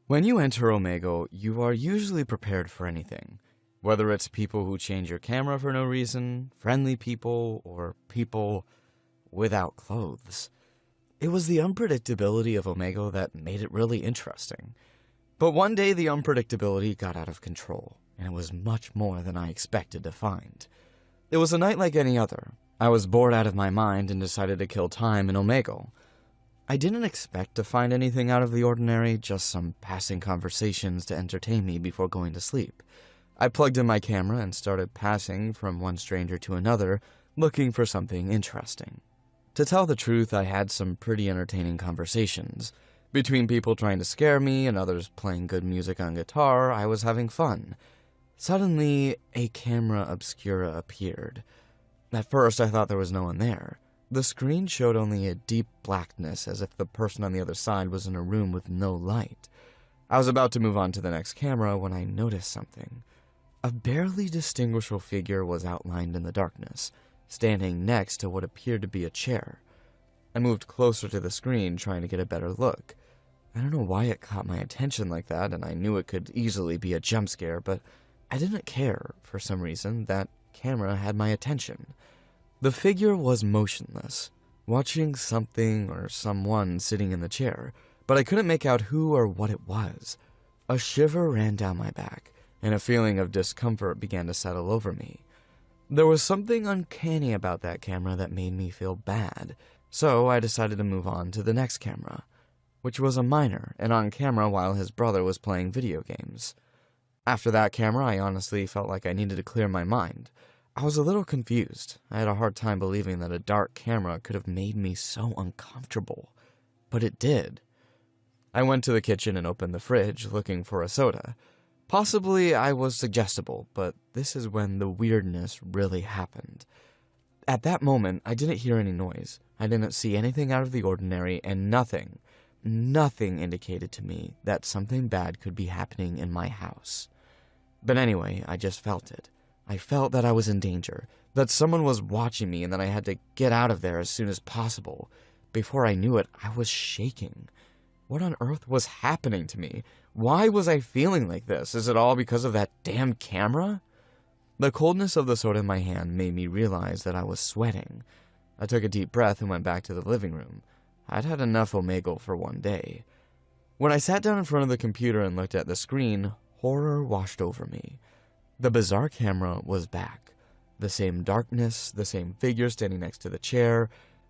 When you enter Omegle, you are usually prepared for anything. Whether it's people who change your camera for no reason, friendly people, or people without clothes. It was the unpredictability of Omegle that made it really interesting. But one day the unpredictability got out of control, and it was much more than I expected to find. It was a night like any other. I was bored out of my mind and decided to kill time in Omegle. I didn't expect to find anything out of the ordinary, just some passing conversations to entertain me before going to sleep. I plugged in my camera and started passing from one stranger to another, looking for something interesting. To tell the truth, I had some pretty entertaining conversations. Between people trying to scare me and others playing good music on guitar, I was having fun. Suddenly, a camera obscura appeared. At first, I thought there was no one there. The screen showed only a deep blackness, as if the person on the other side was in a room with no light. I was about to move on to the next camera when I noticed something. A barely distinguishable figure was outlined in the darkness, standing next to what appeared to be a chair. I moved closer to the screen, trying to get a better look. I don't know why it caught my attention like that, and I knew it could easily be a jump scare, but I didn't care. For some reason, that camera had my attention. The figure was motionless, watching something or someone sitting in the chair, but I couldn't make out who or what it was. A shiver ran down my back, and a feeling of discomfort began to settle over me. There was something uncanny about that camera that made me feel bad, so I decided to move on to the next camera, which was a minor and on camera while his brother was playing video games. After that camera, I honestly felt like I needed to clear my mind. I was a little confused. I had a hard time believing that a dark camera could have made me so uncomfortable. But it did. I went to the kitchen and opened the fridge, looking for a soda. Possibly I was suggestible, but this is when the weirdness really happened. At that moment, I didn't hear any noise. I didn't see anything out of the ordinary, and nothing indicated to me that something bad could be happening in my house. But anyway, I just felt it. I felt that I was in danger, that someone was watching me and that I had to get out of there as soon as possible. Before I knew it, I was shaking. What on earth was happening to me? Why was I feeling like this? Is it all because of that damn camera? The coldness of the soda in my hand made me realize that I was sweating. I took a deep breath and went back to the living room. I'd had enough Omegle for one day. When I sat down in front of the computer and looked at the screen, horror washed over me. The bizarre camera was back. The same darkness, the same figure standing next to the chair.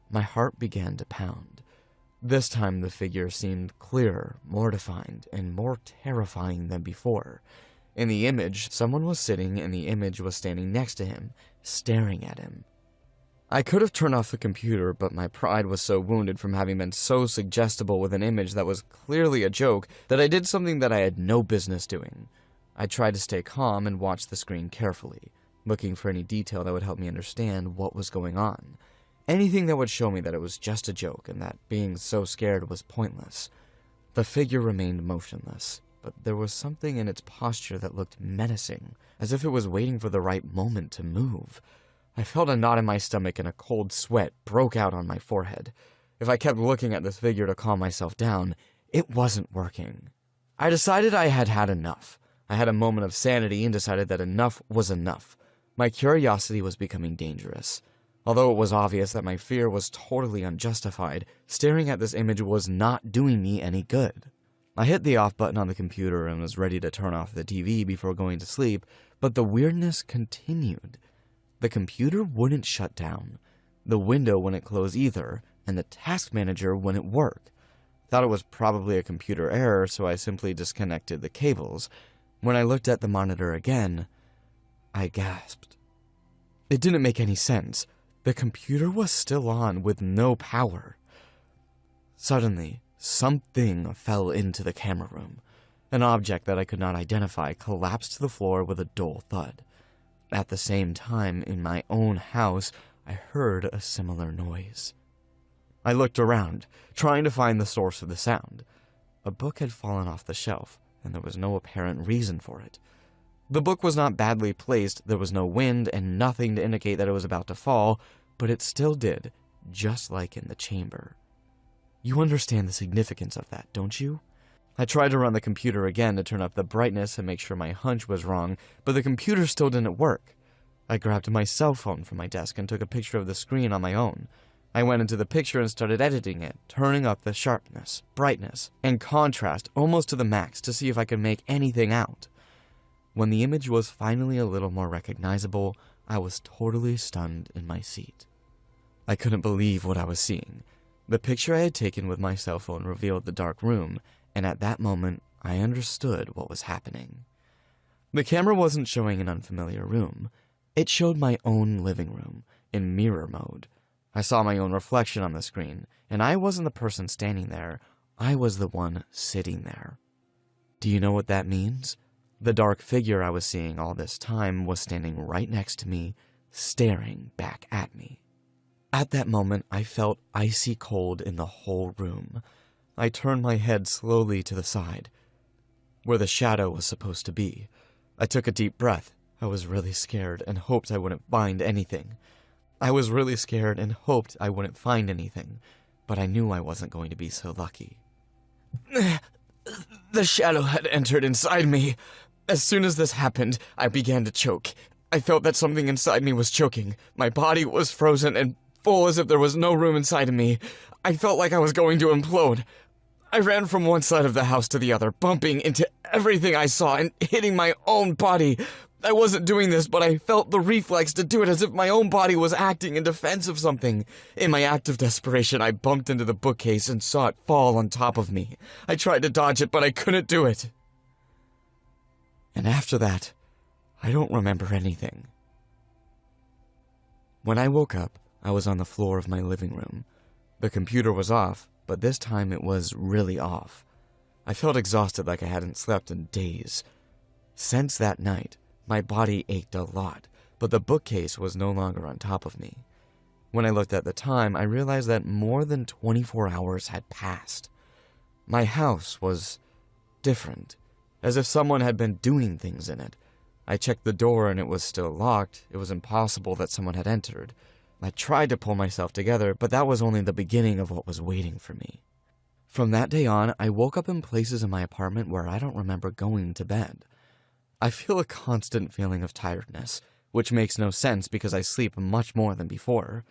My heart began to pound. This time the figure seemed clearer, more defined, and more terrifying than before. In the image, someone was sitting and the image was standing next to him, staring at him. I could have turned off the computer, but my pride was so wounded from having been so suggestible with an image that was clearly a joke that I did something that I had no business doing. I tried to stay calm and watch the screen carefully, looking for any detail that would help me understand what was going on. Anything that would show me that it was just a joke and that being so scared was pointless. The figure remained motionless, but there was something in its posture that looked menacing, as if it was waiting for the right moment to move. I felt a knot in my stomach and a cold sweat broke out on my forehead. If I kept looking at this figure to calm myself down, it wasn't working. I decided I had had enough. I had a moment of sanity and decided that enough was enough. My curiosity was becoming dangerous. Although it was obvious that my fear was totally unjustified, staring at this image was not doing me any good. I hit the off button on the computer and was ready to turn off the TV before going to sleep, but the weirdness continued. The computer wouldn't shut down. The window wouldn't close either, and the task manager wouldn't work. I thought it was probably a computer error, so I simply disconnected the cables. When I looked at the monitor again, I gasped. It didn't make any sense. The computer was still on with no power. Suddenly, something fell into the camera room. An object that I could not identify collapsed to the floor with a dull thud. At the same time, in my own house, I heard a similar noise. I looked around, trying to find the source of the sound. A book had fallen off the shelf, and there was no apparent reason for it. The book was not badly placed, there was no wind, and nothing to indicate that it was about to fall, but it still did, just like in the chamber. You understand the significance of that, don't you? I tried to run the computer again to turn up the brightness and make sure my hunch was wrong, but the computer still didn't work. I grabbed my cell phone from my desk and took a picture of the screen on my own. I went into the picture and started editing it, turning up the sharpness, brightness, and contrast almost to the max to see if I could make anything out. When the image was finally a little more recognizable, I was totally stunned in my seat. I couldn't believe what I was seeing. The picture I had taken with my cell phone revealed the dark room, and at that moment, I understood what was happening. The camera wasn't showing an unfamiliar room. It showed my own living room, in mirror mode. I saw my own reflection on the screen, and I wasn't the person standing there. I was the one sitting there. Do you know what that means? The dark figure I was seeing all this time was standing right next to me, staring back at me. At that moment, I felt icy cold in the whole room. I turned my head slowly to the side, where the shadow was supposed to be. I took a deep breath. I was really scared and hoped I wouldn't find anything. But I knew I wasn't going to be so lucky. The shadow had entered inside me. As soon as this happened, I began to choke. I felt that something inside me was choking. My body was frozen and full as if there was no room inside of me. I felt like I was going to implode. I ran from one side of the house to the other, bumping into everything I saw and hitting my own body. I wasn't doing this, but I felt the reflex to do it as if my own body was acting in defense of something. In my act of desperation, I bumped into the bookcase and saw it fall on top of me. I tried to dodge it, but I couldn't do it. And after that, I don't remember anything. When I woke up, I was on the floor of my living room. The computer was off, but this time it was really off. I felt exhausted like I hadn't slept in days. Since that night, my body ached a lot, but the bookcase was no longer on top of me. When I looked at the time, I realized that more than 24 hours had passed. My house was different, as if someone had been doing things in it. I checked the door and it was still locked. It was impossible that someone had entered. I tried to pull myself together, but that was only the beginning of what was waiting for me. From that day on, I woke up in places in my apartment where I don't remember going to bed. I feel a constant feeling of tiredness, which makes no sense because I sleep much more than before.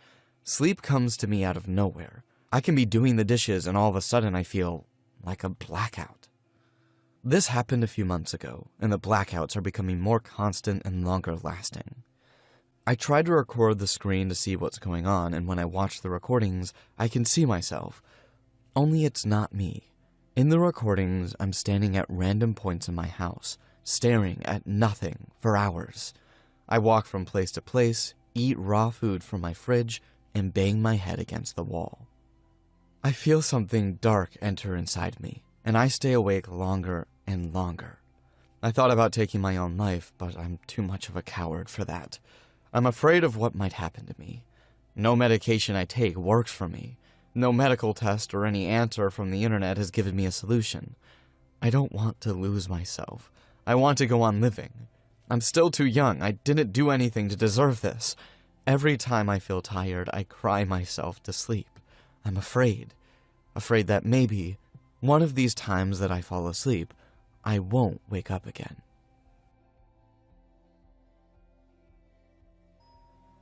Sleep comes to me out of nowhere. I can be doing the dishes and all of a sudden I feel like a blackout. This happened a few months ago, and the blackouts are becoming more constant and longer lasting. I tried to record the screen to see what's going on, and when I watch the recordings, I can see myself. Only it's not me. In the recordings, I'm standing at random points in my house, staring at nothing for hours. I walk from place to place, eat raw food from my fridge, and bang my head against the wall. I feel something dark enter inside me, and I stay awake longer and longer. I thought about taking my own life, but I'm too much of a coward for that. I'm afraid of what might happen to me. No medication I take works for me. No medical test or any answer from the internet has given me a solution. I don't want to lose myself. I want to go on living. I'm still too young. I didn't do anything to deserve this. Every time I feel tired, I cry myself to sleep. I'm afraid. Afraid that maybe, one of these times that I fall asleep, I won't wake up again.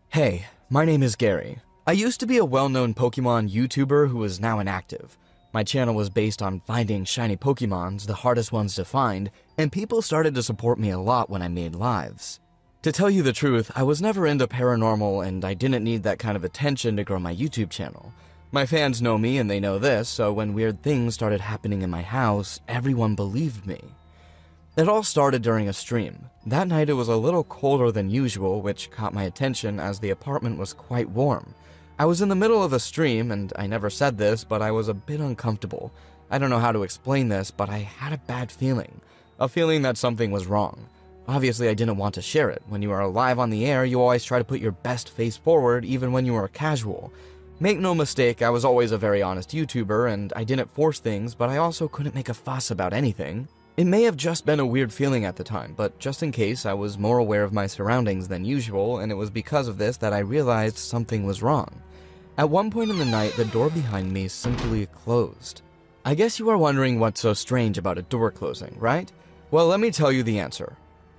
Hey, my name is Gary. I used to be a well-known Pokemon YouTuber who is now inactive. My channel was based on finding shiny Pokemons, the hardest ones to find, and people started to support me a lot when I made lives. To tell you the truth, I was never into paranormal and I didn't need that kind of attention to grow my YouTube channel. My fans know me and they know this, so when weird things started happening in my house, everyone believed me. It all started during a stream. That night it was a little colder than usual, which caught my attention as the apartment was quite warm. I was in the middle of a stream, and I never said this, but I was a bit uncomfortable. I don't know how to explain this, but I had a bad feeling. A feeling that something was wrong. Obviously, I didn't want to share it. When you are live on the air, you always try to put your best face forward, even when you are casual. Make no mistake, I was always a very honest YouTuber, and I didn't force things, but I also couldn't make a fuss about anything. It may have just been a weird feeling at the time, but just in case, I was more aware of my surroundings than usual, and it was because of this that I realized something was wrong. At one point in the night, the door behind me simply closed. I guess you are wondering what's so strange about a door closing, right? Well, let me tell you the answer.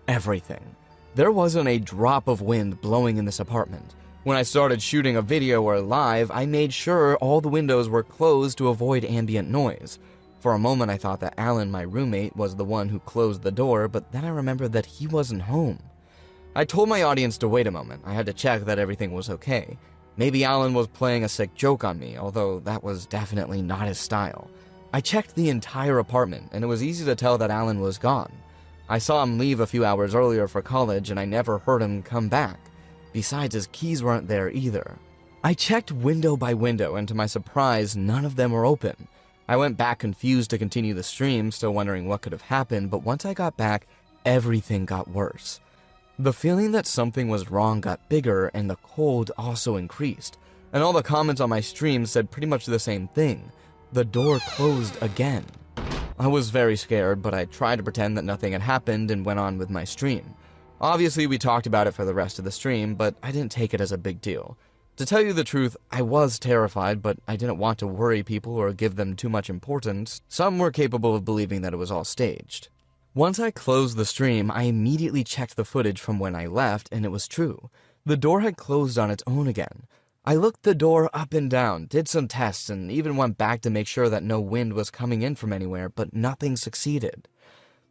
Everything. There wasn't a drop of wind blowing in this apartment. When I started shooting a video or live, I made sure all the windows were closed to avoid ambient noise. For a moment, I thought that Alan, my roommate, was the one who closed the door, but then I remembered that he wasn't home. I told my audience to wait a moment. I had to check that everything was okay. Maybe Alan was playing a sick joke on me, although that was definitely not his style. I checked the entire apartment, and it was easy to tell that Alan was gone. I saw him leave a few hours earlier for college, and I never heard him come back. Besides, his keys weren't there either. I checked window by window, and to my surprise, none of them were open. I went back confused to continue the stream, still wondering what could have happened, but once I got back, everything got worse. The feeling that something was wrong got bigger, and the cold also increased. And all the comments on my stream said pretty much the same thing. The door closed again. I was very scared, but I tried to pretend that nothing had happened and went on with my stream. Obviously, we talked about it for the rest of the stream, but I didn't take it as a big deal. To tell you the truth, I was terrified, but I didn't want to worry people or give them too much importance. Some were capable of believing that it was all staged. Once I closed the stream, I immediately checked the footage from when I left, and it was true. The door had closed on its own again. I looked the door up and down, did some tests, and even went back to make sure that no wind was coming in from anywhere, but nothing succeeded.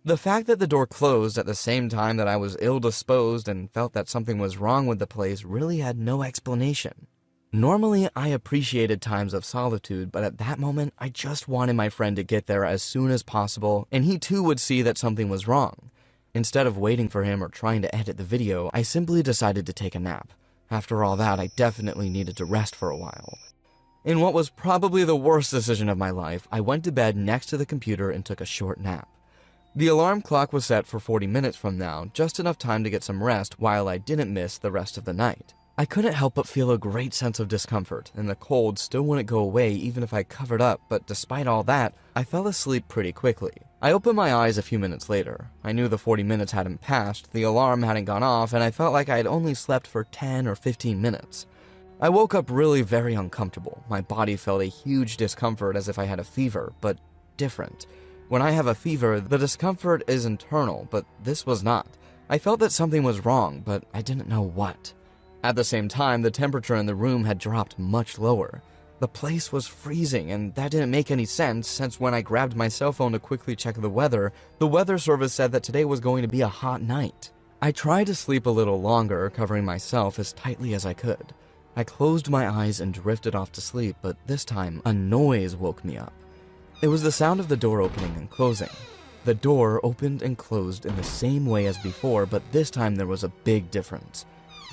The fact that the door closed at the same time that I was ill-disposed and felt that something was wrong with the place really had no explanation. Normally, I appreciated times of solitude, but at that moment, I just wanted my friend to get there as soon as possible, and he too would see that something was wrong. Instead of waiting for him or trying to edit the video, I simply decided to take a nap. After all that, I definitely needed to rest for a while. In what was probably the worst decision of my life, I went to bed next to the computer and took a short nap. The alarm clock was set for 40 minutes from now, just enough time to get some rest while I didn't miss the rest of the night. I couldn't help but feel a great sense of discomfort, and the cold still wouldn't go away even if I covered up, but despite all that, I fell asleep pretty quickly. I opened my eyes a few minutes later. I knew the 40 minutes hadn't passed, the alarm hadn't gone off, and I felt like I had only slept for 10 or 15 minutes. I woke up really very uncomfortable. My body felt a huge discomfort as if I had a fever, but different. When I have a fever, the discomfort is internal, but this was not. I felt that something was wrong, but I didn't know what. At the same time, the temperature in the room had dropped much lower. The place was freezing, and that didn't make any sense since when I grabbed my cell phone to quickly check the weather service said that today was going to be a hot night. I tried to sleep a little longer, covering myself as tightly as I could. I closed my eyes and drifted off to sleep, but this time, a noise woke me up. It was the sound of the door opening and closing. The door opened and closed in the same way as before, but this time there was a big difference.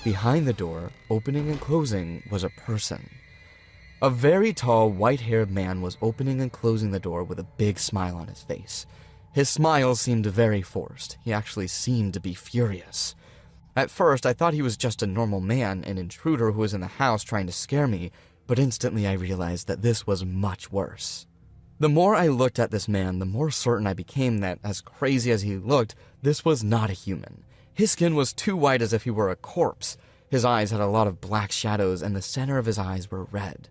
Behind the door, opening and closing, was a person. A very tall, white-haired man was opening and closing the door with a big smile on his face. His smile seemed very forced. He actually seemed to be furious. At first, I thought he was just a normal man, an intruder who was in the house trying to scare me, but instantly I realized that this was much worse. The more I looked at this man, the more certain I became that, as crazy as he looked, this was not a human. His skin was too white as if he were a corpse. His eyes had a lot of black shadows, and the center of his eyes were red.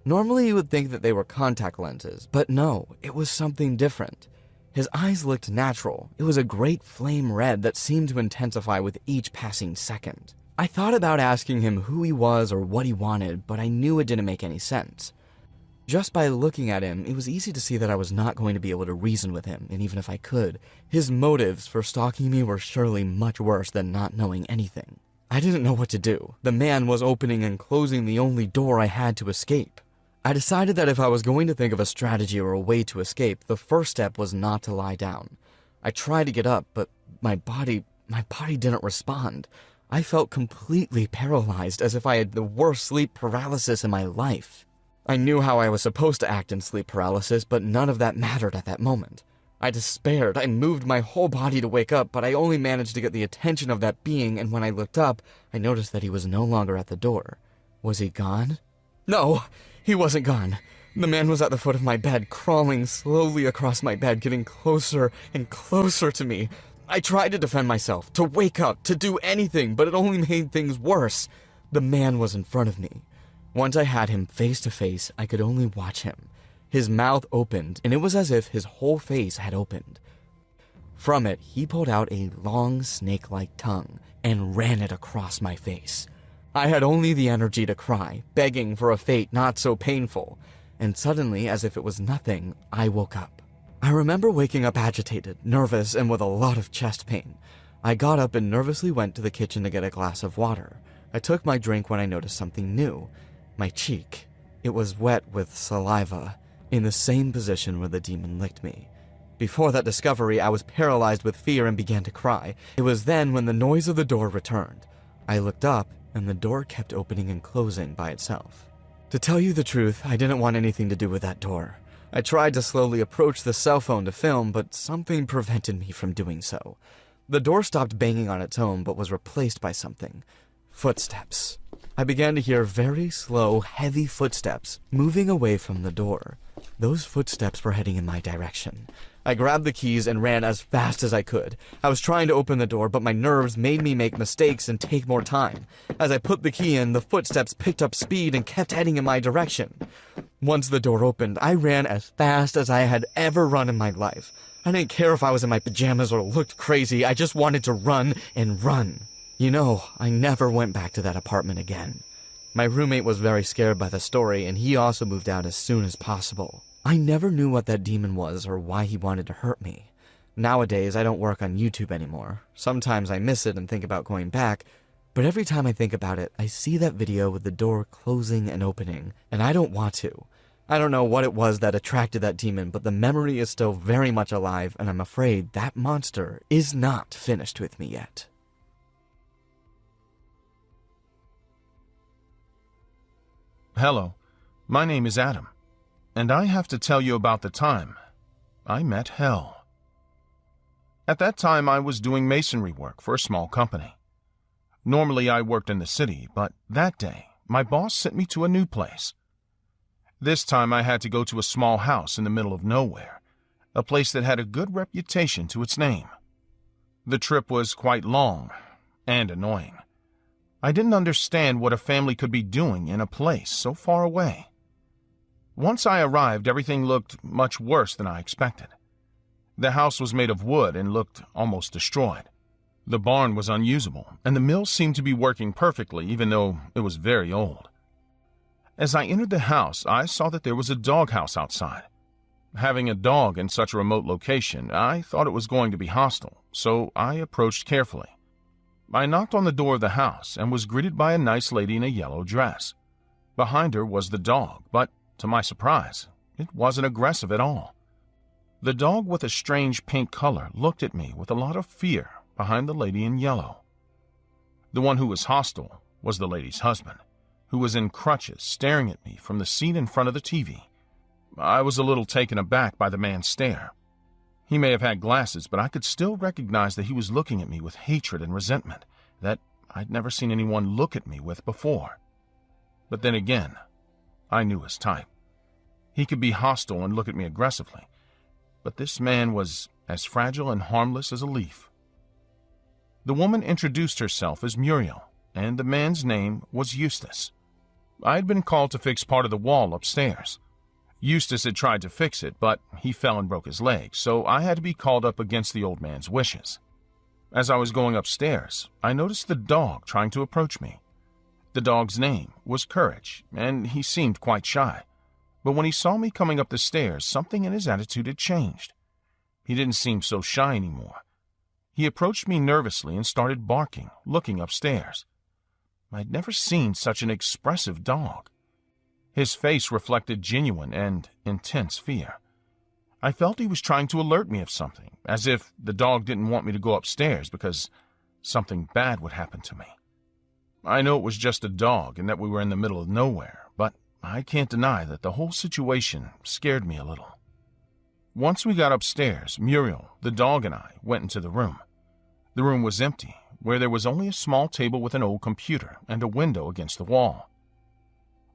Normally you would think that they were contact lenses, but no, it was something different. His eyes looked natural. It was a great flame red that seemed to intensify with each passing second. I thought about asking him who he was or what he wanted, but I knew it didn't make any sense. Just by looking at him, it was easy to see that I was not going to be able to reason with him, and even if I could, his motives for stalking me were surely much worse than not knowing anything. I didn't know what to do. The man was opening and closing the only door I had to escape. I decided that if I was going to think of a strategy or a way to escape, the first step was not to lie down. I tried to get up, but my body didn't respond. I felt completely paralyzed, as if I had the worst sleep paralysis in my life. I knew how I was supposed to act in sleep paralysis, but none of that mattered at that moment. I despaired. I moved my whole body to wake up, but I only managed to get the attention of that being, and when I looked up, I noticed that he was no longer at the door. Was he gone? No, he wasn't gone. The man was at the foot of my bed, crawling slowly across my bed, getting closer and closer to me. I tried to defend myself, to wake up, to do anything, but it only made things worse. The man was in front of me. Once I had him face to face, I could only watch him. His mouth opened, and it was as if his whole face had opened. From it, he pulled out a long snake-like tongue and ran it across my face. I had only the energy to cry, begging for a fate not so painful, and suddenly, as if it was nothing, I woke up. I remember waking up agitated, nervous, and with a lot of chest pain. I got up and nervously went to the kitchen to get a glass of water. I took my drink when I noticed something new. My cheek. It was wet with saliva, in the same position where the demon licked me. Before that discovery, I was paralyzed with fear and began to cry. It was then when the noise of the door returned. I looked up, and the door kept opening and closing by itself. To tell you the truth, I didn't want anything to do with that door. I tried to slowly approach the cell phone to film, but something prevented me from doing so. The door stopped banging on its own, but was replaced by something. Footsteps. I began to hear very slow, heavy footsteps moving away from the door. Those footsteps were heading in my direction. I grabbed the keys and ran as fast as I could. I was trying to open the door, but my nerves made me make mistakes and take more time. As I put the key in, the footsteps picked up speed and kept heading in my direction. Once the door opened, I ran as fast as I had ever run in my life. I didn't care if I was in my pajamas or looked crazy. I just wanted to run and run. You know, I never went back to that apartment again. My roommate was very scared by the story, and he also moved out as soon as possible. I never knew what that demon was or why he wanted to hurt me. Nowadays, I don't work on YouTube anymore. Sometimes I miss it and think about going back, but every time I think about it, I see that video with the door closing and opening, and I don't want to. I don't know what it was that attracted that demon, but the memory is still very much alive, and I'm afraid that monster is not finished with me yet. Hello, my name is Adam, and I have to tell you about the time I met hell. At that time, I was doing masonry work for a small company. Normally, I worked in the city, but that day, my boss sent me to a new place. This time, I had to go to a small house in the middle of nowhere, a place that had a good reputation to its name. The trip was quite long and annoying. I didn't understand what a family could be doing in a place so far away. Once I arrived, everything looked much worse than I expected. The house was made of wood and looked almost destroyed. The barn was unusable, and the mill seemed to be working perfectly, even though it was very old. As I entered the house, I saw that there was a doghouse outside. Having a dog in such a remote location, I thought it was going to be hostile, so I approached carefully. I knocked on the door of the house and was greeted by a nice lady in a yellow dress. Behind her was the dog, but to my surprise, it wasn't aggressive at all. The dog with a strange pink color looked at me with a lot of fear behind the lady in yellow. The one who was hostile was the lady's husband, who was in crutches staring at me from the seat in front of the TV. I was a little taken aback by the man's stare. He may have had glasses, but I could still recognize that he was looking at me with hatred and resentment that I'd never seen anyone look at me with before. But then again, I knew his type. He could be hostile and look at me aggressively, but this man was as fragile and harmless as a leaf. The woman introduced herself as Muriel, and the man's name was Eustace. I had been called to fix part of the wall upstairs. Eustace had tried to fix it, but he fell and broke his leg, so I had to be called up against the old man's wishes. As I was going upstairs, I noticed the dog trying to approach me. The dog's name was Courage, and he seemed quite shy. But when he saw me coming up the stairs, something in his attitude had changed. He didn't seem so shy anymore. He approached me nervously and started barking, looking upstairs. I'd never seen such an expressive dog. His face reflected genuine and intense fear. I felt he was trying to alert me of something, as if the dog didn't want me to go upstairs because something bad would happen to me. I know it was just a dog and that we were in the middle of nowhere, but I can't deny that the whole situation scared me a little. Once we got upstairs, Muriel, the dog, and I went into the room. The room was empty, where there was only a small table with an old computer and a window against the wall.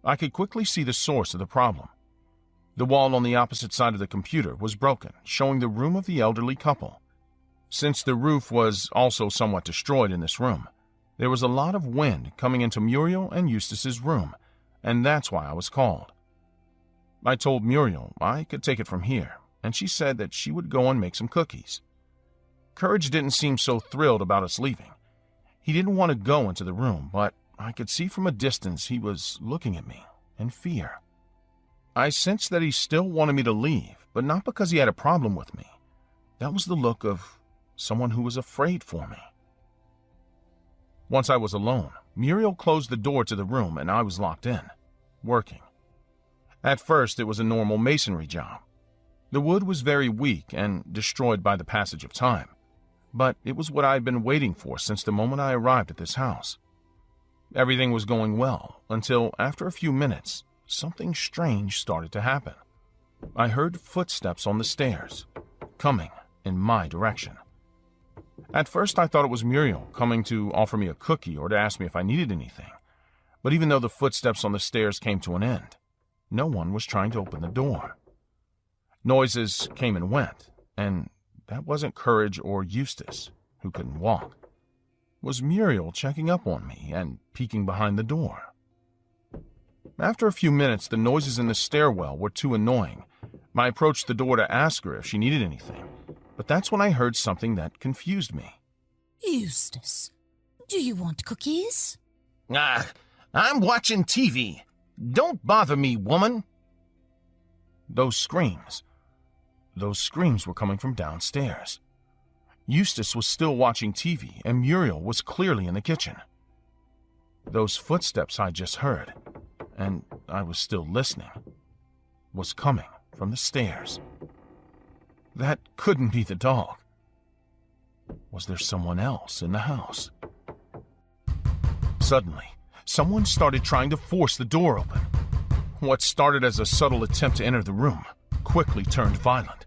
I could quickly see the source of the problem. The wall on the opposite side of the computer was broken, showing the room of the elderly couple. Since the roof was also somewhat destroyed in this room, there was a lot of wind coming into Muriel and Eustace's room, and that's why I was called. I told Muriel I could take it from here, and she said that she would go and make some cookies. Courage didn't seem so thrilled about us leaving. He didn't want to go into the room, but I could see from a distance he was looking at me in fear. I sensed that he still wanted me to leave, but not because he had a problem with me. That was the look of someone who was afraid for me. Once I was alone, Muriel closed the door to the room and I was locked in, working. At first, it was a normal masonry job. The wood was very weak and destroyed by the passage of time, but it was what I had been waiting for since the moment I arrived at this house. Everything was going well until, after a few minutes, something strange started to happen. I heard footsteps on the stairs, coming in my direction. At first, I thought it was Muriel coming to offer me a cookie or to ask me if I needed anything. But even though the footsteps on the stairs came to an end, no one was trying to open the door. Noises came and went, and that wasn't Courage or Eustace, who couldn't walk. It was Muriel checking up on me and peeking behind the door. After a few minutes, the noises in the stairwell were too annoying. I approached the door to ask her if she needed anything, but that's when I heard something that confused me. Eustace, do you want cookies? I'm watching TV. Don't bother me, woman. Those screams were coming from downstairs. Eustace was still watching TV, and Muriel was clearly in the kitchen. Those footsteps I just heard, and I was still listening, was coming from the stairs. That couldn't be the dog. Was there someone else in the house? Suddenly, someone started trying to force the door open. What started as a subtle attempt to enter the room quickly turned violent.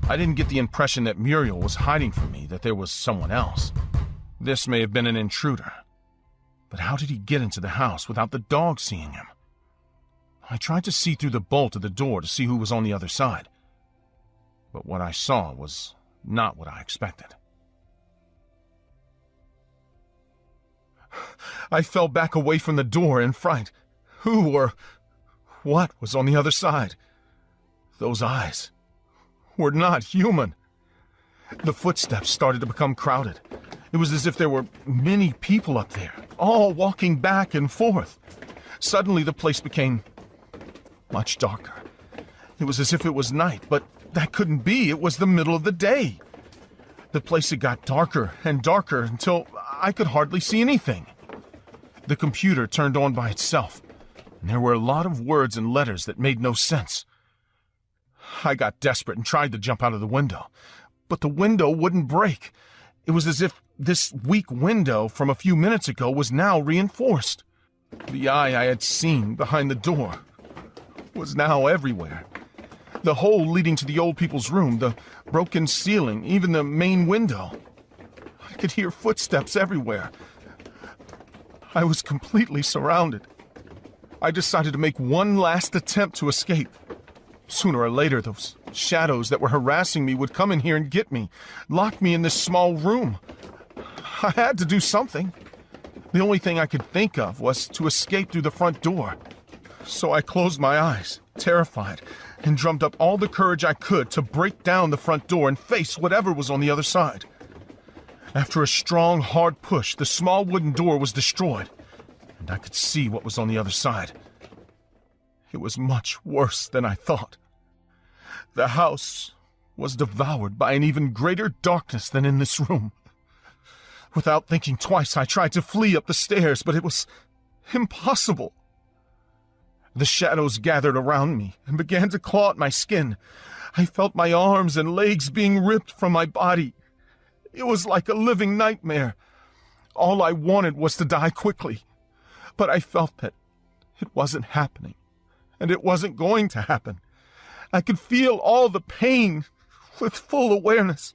I didn't get the impression that Muriel was hiding from me, that there was someone else. This may have been an intruder. But how did he get into the house without the dog seeing him? I tried to see through the bolt of the door to see who was on the other side. But what I saw was not what I expected. I fell back away from the door in fright. Who or what was on the other side? Those eyes were not human. The footsteps started to become crowded. It was as if there were many people up there, all walking back and forth. Suddenly, the place became much darker. It was as if it was night, but that couldn't be. It was the middle of the day. The place had got darker and darker until I could hardly see anything. The computer turned on by itself, and there were a lot of words and letters that made no sense. I got desperate and tried to jump out of the window, but the window wouldn't break. It was as if this weak window from a few minutes ago was now reinforced. The eye I had seen behind the door was now everywhere. The hole leading to the old people's room, the broken ceiling, even the main window. I could hear footsteps everywhere. I was completely surrounded. I decided to make one last attempt to escape. Sooner or later, those shadows that were harassing me would come in here and get me, lock me in this small room. I had to do something. The only thing I could think of was to escape through the front door. So I closed my eyes, terrified, and drummed up all the courage I could to break down the front door and face whatever was on the other side. After a strong, hard push, the small wooden door was destroyed, and I could see what was on the other side. It was much worse than I thought. The house was devoured by an even greater darkness than in this room. Without thinking twice, I tried to flee up the stairs, but it was impossible. The shadows gathered around me and began to claw at my skin. I felt my arms and legs being ripped from my body. It was like a living nightmare. All I wanted was to die quickly, but I felt that it wasn't happening, and it wasn't going to happen. I could feel all the pain with full awareness.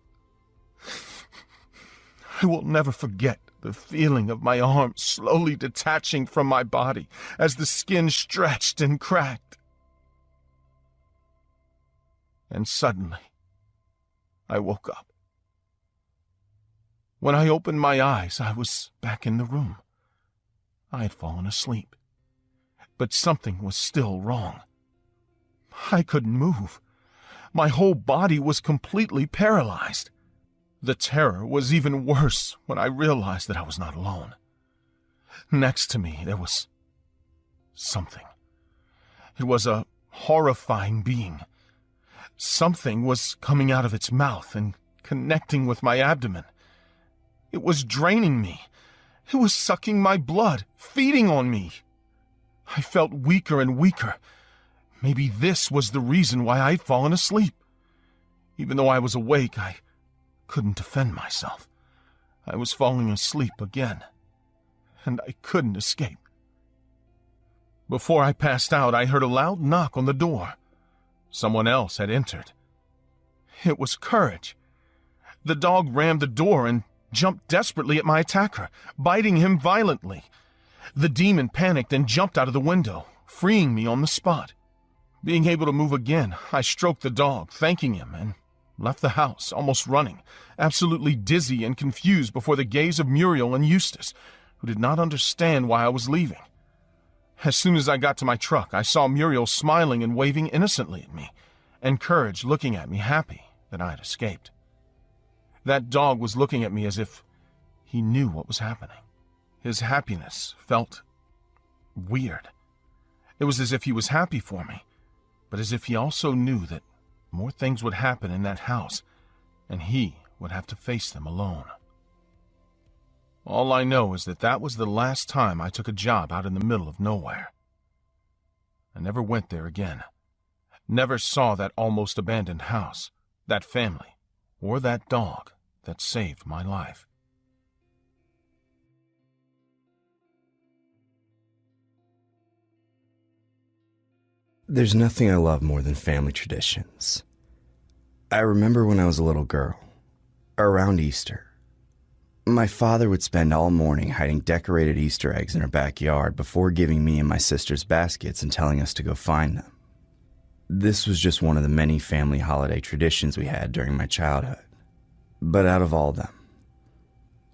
I will never forget the feeling of my arms slowly detaching from my body as the skin stretched and cracked. And suddenly, I woke up. When I opened my eyes, I was back in the room. I had fallen asleep. But something was still wrong. I couldn't move. My whole body was completely paralyzed. The terror was even worse when I realized that I was not alone. Next to me, there was something. It was a horrifying being. Something was coming out of its mouth and connecting with my abdomen. It was draining me. It was sucking my blood, feeding on me. I felt weaker and weaker. Maybe this was the reason why I'd fallen asleep. Even though I was awake, I couldn't defend myself. I was falling asleep again, and I couldn't escape. Before I passed out, I heard a loud knock on the door. Someone else had entered. It was Courage. The dog rammed the door and jumped desperately at my attacker, biting him violently. The demon panicked and jumped out of the window, freeing me on the spot. Being able to move again, I stroked the dog, thanking him, and left the house, almost running, absolutely dizzy and confused before the gaze of Muriel and Eustace, who did not understand why I was leaving. As soon as I got to my truck, I saw Muriel smiling and waving innocently at me, and Courage looking at me happy that I had escaped. That dog was looking at me as if he knew what was happening. His happiness felt weird. It was as if he was happy for me, but as if he also knew that more things would happen in that house, and he would have to face them alone. All I know is that that was the last time I took a job out in the middle of nowhere. I never went there again. Never saw that almost abandoned house, that family, or that dog that saved my life. There's nothing I love more than family traditions. I remember when I was a little girl, around Easter, my father would spend all morning hiding decorated Easter eggs in our backyard before giving me and my sisters baskets and telling us to go find them. This was just one of the many family holiday traditions we had during my childhood. But out of all of them,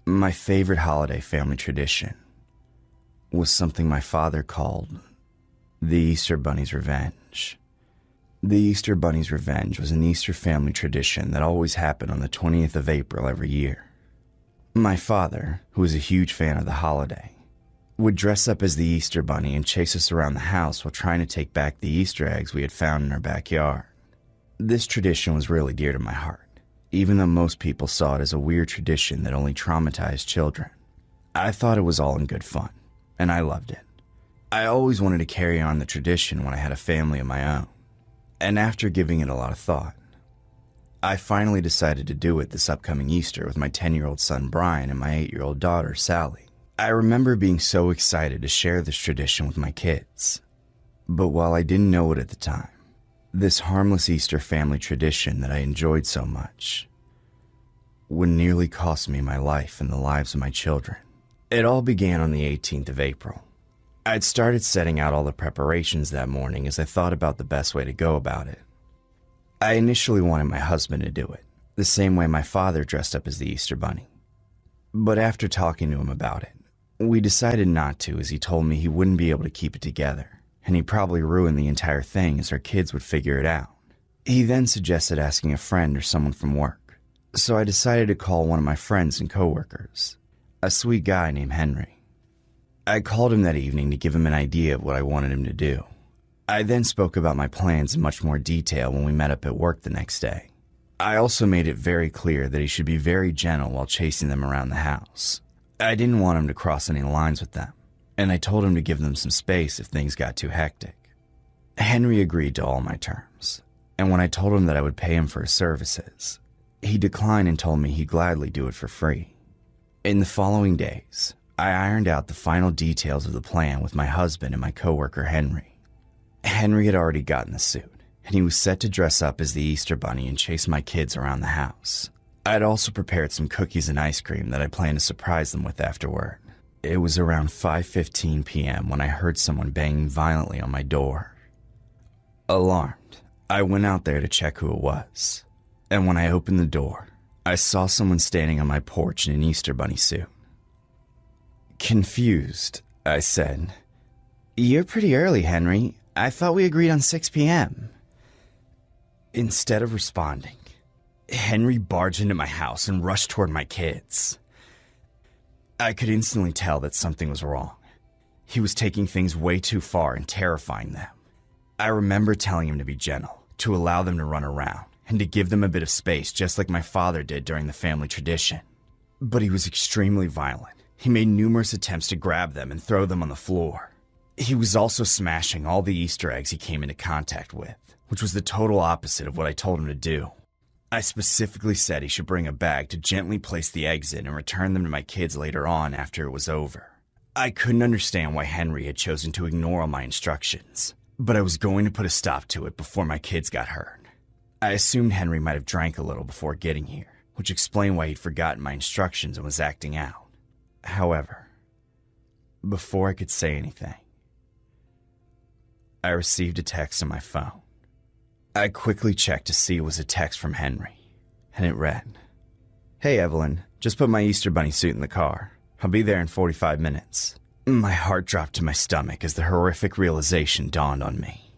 my favorite holiday family tradition was something my father called the Easter Bunny's Revenge. The Easter Bunny's Revenge was an Easter family tradition that always happened on the 20th of April every year. My father, who was a huge fan of the holiday, would dress up as the Easter Bunny and chase us around the house while trying to take back the Easter eggs we had found in our backyard. This tradition was really dear to my heart, even though most people saw it as a weird tradition that only traumatized children. I thought it was all in good fun, and I loved it. I always wanted to carry on the tradition when I had a family of my own, and after giving it a lot of thought, I finally decided to do it this upcoming Easter with my 10-year-old son Brian and my 8-year-old daughter Sally. I remember being so excited to share this tradition with my kids, but while I didn't know it at the time, this harmless Easter family tradition that I enjoyed so much would nearly cost me my life and the lives of my children. It all began on the 18th of April. I'd started setting out all the preparations that morning as I thought about the best way to go about it. I initially wanted my husband to do it, the same way my father dressed up as the Easter Bunny. But after talking to him about it, we decided not to, as he told me he wouldn't be able to keep it together, and he'd probably ruin the entire thing as our kids would figure it out. He then suggested asking a friend or someone from work, so I decided to call one of my friends and coworkers, a sweet guy named Henry. I called him that evening to give him an idea of what I wanted him to do. I then spoke about my plans in much more detail when we met up at work the next day. I also made it very clear that he should be very gentle while chasing them around the house. I didn't want him to cross any lines with them, and I told him to give them some space if things got too hectic. Henry agreed to all my terms, and when I told him that I would pay him for his services, he declined and told me he'd gladly do it for free. In the following days, I ironed out the final details of the plan with my husband and my coworker Henry. Henry had already gotten the suit, and he was set to dress up as the Easter Bunny and chase my kids around the house. I had also prepared some cookies and ice cream that I planned to surprise them with afterward. It was around 5:15 p.m. when I heard someone banging violently on my door. Alarmed, I went out there to check who it was, and when I opened the door, I saw someone standing on my porch in an Easter Bunny suit. Confused, I said, "You're pretty early, Henry. I thought we agreed on 6 p.m. Instead of responding, Henry barged into my house and rushed toward my kids. I could instantly tell that something was wrong. He was taking things way too far and terrifying them. I remember telling him to be gentle, to allow them to run around, and to give them a bit of space just like my father did during the family tradition. But he was extremely violent. He made numerous attempts to grab them and throw them on the floor. He was also smashing all the Easter eggs he came into contact with, which was the total opposite of what I told him to do. I specifically said he should bring a bag to gently place the eggs in and return them to my kids later on after it was over. I couldn't understand why Henry had chosen to ignore all my instructions, but I was going to put a stop to it before my kids got hurt. I assumed Henry might have drank a little before getting here, which explained why he'd forgotten my instructions and was acting out. However, before I could say anything, I received a text on my phone. I quickly checked to see it was a text from Henry, and it read, "Hey Evelyn, just put my Easter bunny suit in the car. I'll be there in 45 minutes. My heart dropped to my stomach as the horrific realization dawned on me.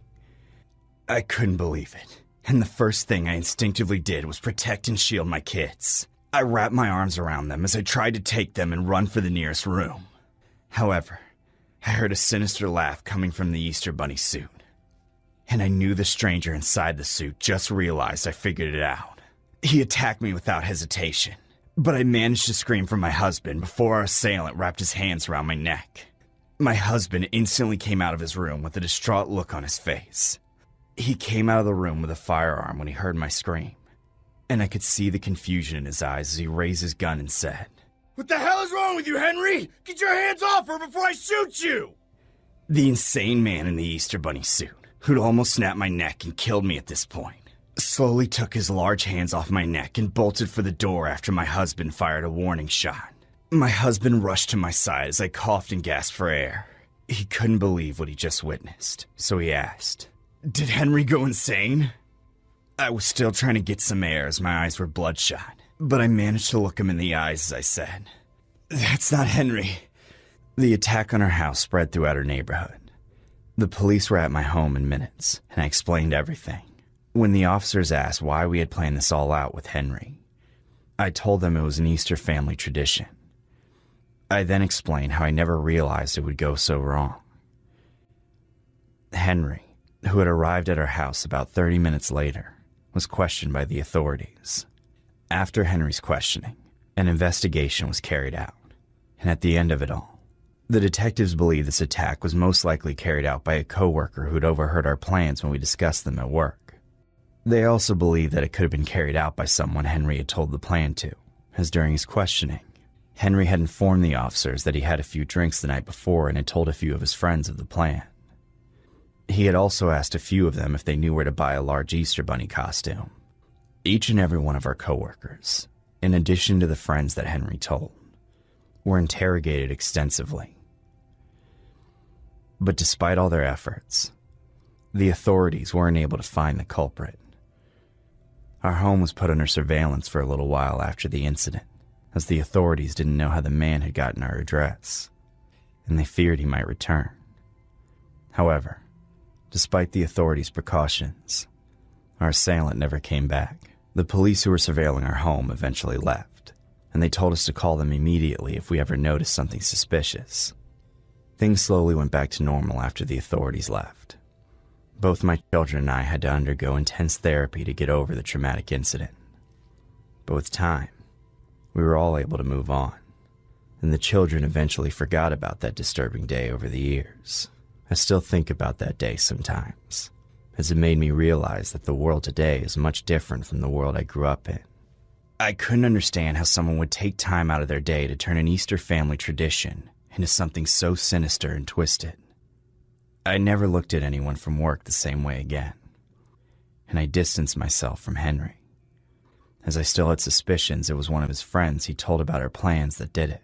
I couldn't believe it, and the first thing I instinctively did was protect and shield my kids. I wrapped my arms around them as I tried to take them and run for the nearest room. However, I heard a sinister laugh coming from the Easter bunny suit, and I knew the stranger inside the suit just realized I figured it out. He attacked me without hesitation, but I managed to scream for my husband before our assailant wrapped his hands around my neck. My husband instantly came out of his room with a distraught look on his face. He came out of the room with a firearm when he heard my scream, and I could see the confusion in his eyes as he raised his gun and said, "What the hell is wrong with you, Henry? Get your hands off her before I shoot you!" The insane man in the Easter bunny suit, who'd almost snapped my neck and killed me at this point, slowly took his large hands off my neck and bolted for the door after my husband fired a warning shot. My husband rushed to my side as I coughed and gasped for air. He couldn't believe what he just witnessed, so he asked, "Did Henry go insane?" I was still trying to get some air as my eyes were bloodshot, but I managed to look him in the eyes as I said, "That's not Henry." The attack on our house spread throughout our neighborhood. The police were at my home in minutes, and I explained everything. When the officers asked why we had planned this all out with Henry, I told them it was an Easter family tradition. I then explained how I never realized it would go so wrong. Henry, who had arrived at our house about 30 minutes later, was questioned by the authorities. After Henry's questioning, an investigation was carried out, and at the end of it all, the detectives believed this attack was most likely carried out by a coworker who'd overheard our plans when we discussed them at work. They also believed that it could have been carried out by someone Henry had told the plan to, as during his questioning, Henry had informed the officers that he had a few drinks the night before and had told a few of his friends of the plan. He had also asked a few of them if they knew where to buy a large Easter bunny costume. Each and every one of our coworkers, in addition to the friends that Henry told, were interrogated extensively. But despite all their efforts, the authorities weren't able to find the culprit. Our home was put under surveillance for a little while after the incident, as the authorities didn't know how the man had gotten our address, and they feared he might return. However, despite the authorities' precautions, our assailant never came back. The police who were surveilling our home eventually left, and they told us to call them immediately if we ever noticed something suspicious. Things slowly went back to normal after the authorities left. Both my children and I had to undergo intense therapy to get over the traumatic incident. But with time, we were all able to move on, and the children eventually forgot about that disturbing day over the years. I still think about that day sometimes, as it made me realize that the world today is much different from the world I grew up in. I couldn't understand how someone would take time out of their day to turn an Easter family tradition into something so sinister and twisted. I never looked at anyone from work the same way again, and I distanced myself from Henry, as I still had suspicions it was one of his friends he told about our plans that did it.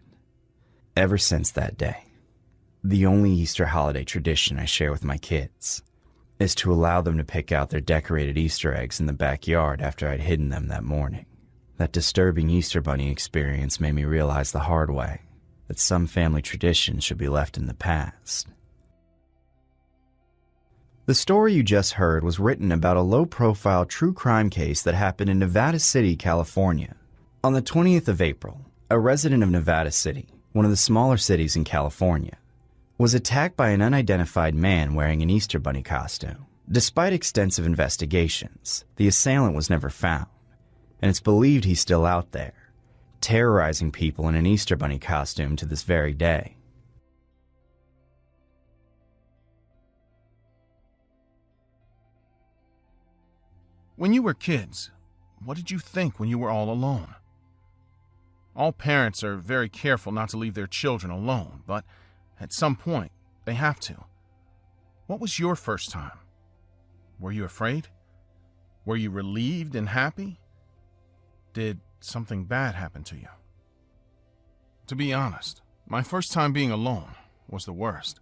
Ever since that day, the only Easter holiday tradition I share with my kids is to allow them to pick out their decorated Easter eggs in the backyard after I'd hidden them that morning. That disturbing Easter bunny experience made me realize the hard way that some family traditions should be left in the past. The story you just heard was written about a low-profile true crime case that happened in Nevada City, California. On the 20th of April, a resident of Nevada City, one of the smaller cities in California, was attacked by an unidentified man wearing an Easter Bunny costume. Despite extensive investigations, the assailant was never found, and it's believed he's still out there, terrorizing people in an Easter Bunny costume to this very day. When you were kids, what did you think when you were all alone? All parents are very careful not to leave their children alone, but at some point, they have to. What was your first time? Were you afraid? Were you relieved and happy? Did something bad happen to you? To be honest, my first time being alone was the worst.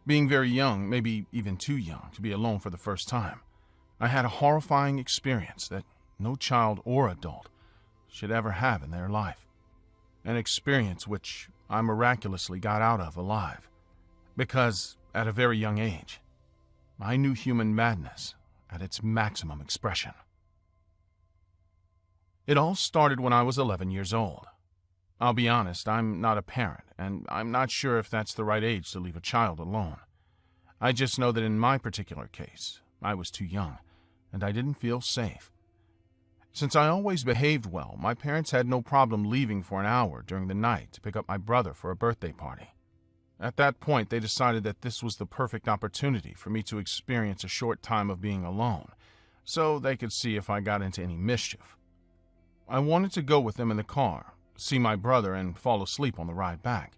Being very young, maybe even too young, to be alone for the first time, I had a horrifying experience that no child or adult should ever have in their life. An experience which I miraculously got out of alive, because at a very young age, I knew human madness at its maximum expression. It all started when I was 11 years old. I'll be honest, I'm not a parent, and I'm not sure if that's the right age to leave a child alone. I just know that in my particular case, I was too young, and I didn't feel safe. Since I always behaved well, my parents had no problem leaving for an hour during the night to pick up my brother for a birthday party. At that point, they decided that this was the perfect opportunity for me to experience a short time of being alone, so they could see if I got into any mischief. I wanted to go with them in the car, see my brother, and fall asleep on the ride back.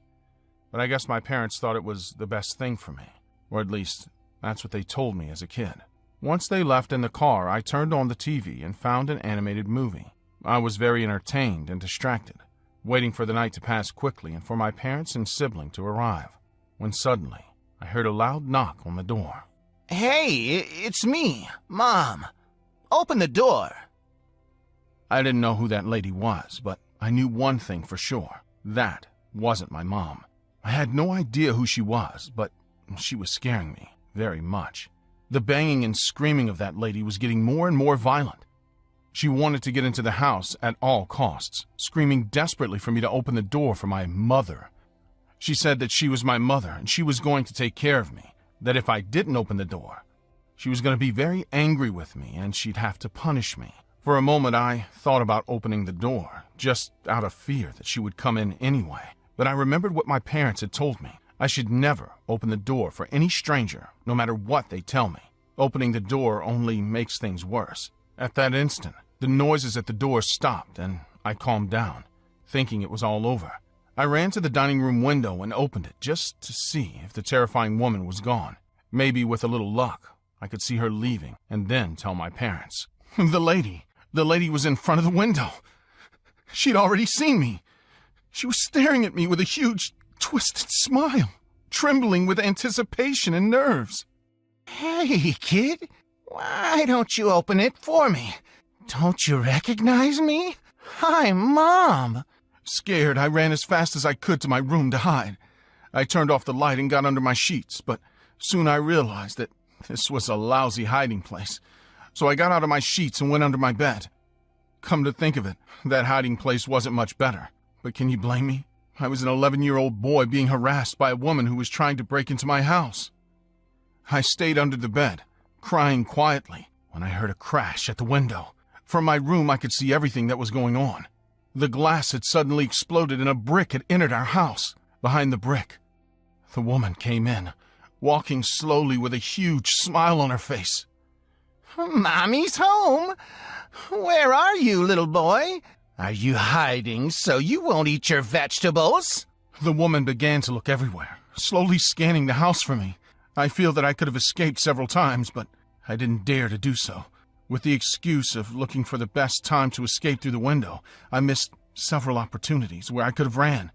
But I guess my parents thought it was the best thing for me, or at least that's what they told me as a kid. Once they left in the car, I turned on the TV and found an animated movie. I was very entertained and distracted, waiting for the night to pass quickly and for my parents and sibling to arrive, when suddenly I heard a loud knock on the door. Hey, it's me, Mom. Open the door. I didn't know who that lady was, but I knew one thing for sure. That wasn't my mom. I had no idea who she was, but she was scaring me very much. The banging and screaming of that lady was getting more and more violent. She wanted to get into the house at all costs, screaming desperately for me to open the door for my mother. She said that she was my mother and she was going to take care of me, that if I didn't open the door, she was going to be very angry with me and she'd have to punish me. For a moment, I thought about opening the door, just out of fear that she would come in anyway. But I remembered what my parents had told me. I should never open the door for any stranger, no matter what they tell me. Opening the door only makes things worse. At that instant, the noises at the door stopped and I calmed down, thinking it was all over. I ran to the dining room window and opened it just to see if the terrifying woman was gone. Maybe with a little luck, I could see her leaving and then tell my parents. The lady was in front of the window. She'd already seen me. She was staring at me with a huge, twisted smile, trembling with anticipation and nerves. Hey, kid. Why don't you open it for me? Don't you recognize me? Hi, Mom. Scared, I ran as fast as I could to my room to hide. I turned off the light and got under my sheets, but soon I realized that this was a lousy hiding place. So I got out of my sheets and went under my bed. Come to think of it, that hiding place wasn't much better. But can you blame me? I was an 11-year-old boy being harassed by a woman who was trying to break into my house. I stayed under the bed, crying quietly, when I heard a crash at the window. From my room, I could see everything that was going on. The glass had suddenly exploded and a brick had entered our house. Behind the brick, the woman came in, walking slowly with a huge smile on her face. Mommy's home. Where are you, little boy? Are you hiding so you won't eat your vegetables? The woman began to look everywhere, slowly scanning the house for me. I feel that I could have escaped several times, but I didn't dare to do so. With the excuse of looking for the best time to escape through the window, I missed several opportunities where I could have ran.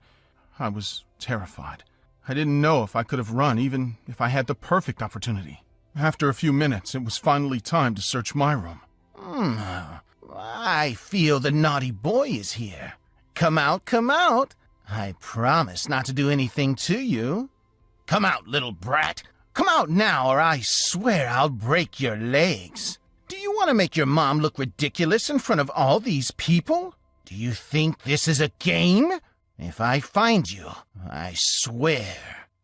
I was terrified. I didn't know if I could have run, even if I had the perfect opportunity. After a few minutes, it was finally time to search my room. I feel the naughty boy is here. Come out, come out. I promise not to do anything to you. Come out, little brat. Come out now, or I swear I'll break your legs. Do you want to make your mom look ridiculous in front of all these people? Do you think this is a game? If I find you, I swear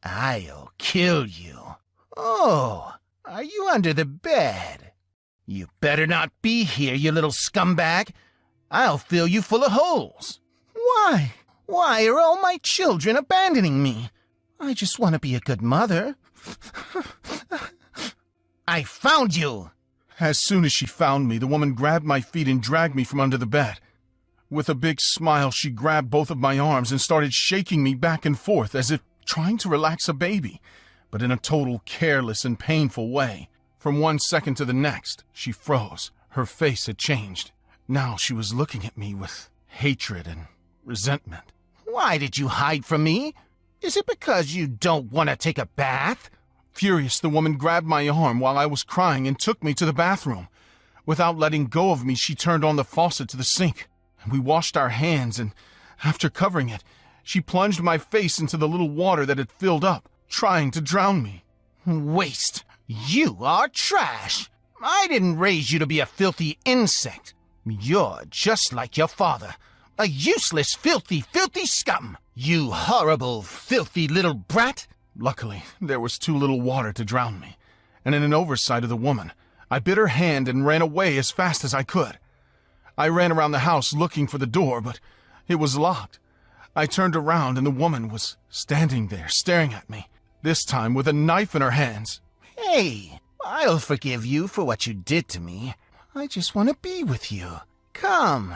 I'll kill you. Oh, are you under the bed? You better not be here, you little scumbag. I'll fill you full of holes. Why? Why are all my children abandoning me? I just want to be a good mother. I found you! As soon as she found me, the woman grabbed my feet and dragged me from under the bed. With a big smile, she grabbed both of my arms and started shaking me back and forth as if trying to relax a baby, but in a total careless and painful way. From 1 second to the next, she froze. Her face had changed. Now she was looking at me with hatred and resentment. Why did you hide from me? Is it because you don't want to take a bath? Furious, the woman grabbed my arm while I was crying and took me to the bathroom. Without letting go of me, she turned on the faucet to the sink. We washed our hands, and after covering it, she plunged my face into the little water that had filled up, trying to drown me. Waste! You are trash! I didn't raise you to be a filthy insect. You're just like your father. A useless, filthy, filthy scum! You horrible, filthy little brat! Luckily, there was too little water to drown me, and in an oversight of the woman, I bit her hand and ran away as fast as I could. I ran around the house looking for the door, but it was locked. I turned around and the woman was standing there staring at me, this time with a knife in her hands. Hey, I'll forgive you for what you did to me. I just want to be with you. Come.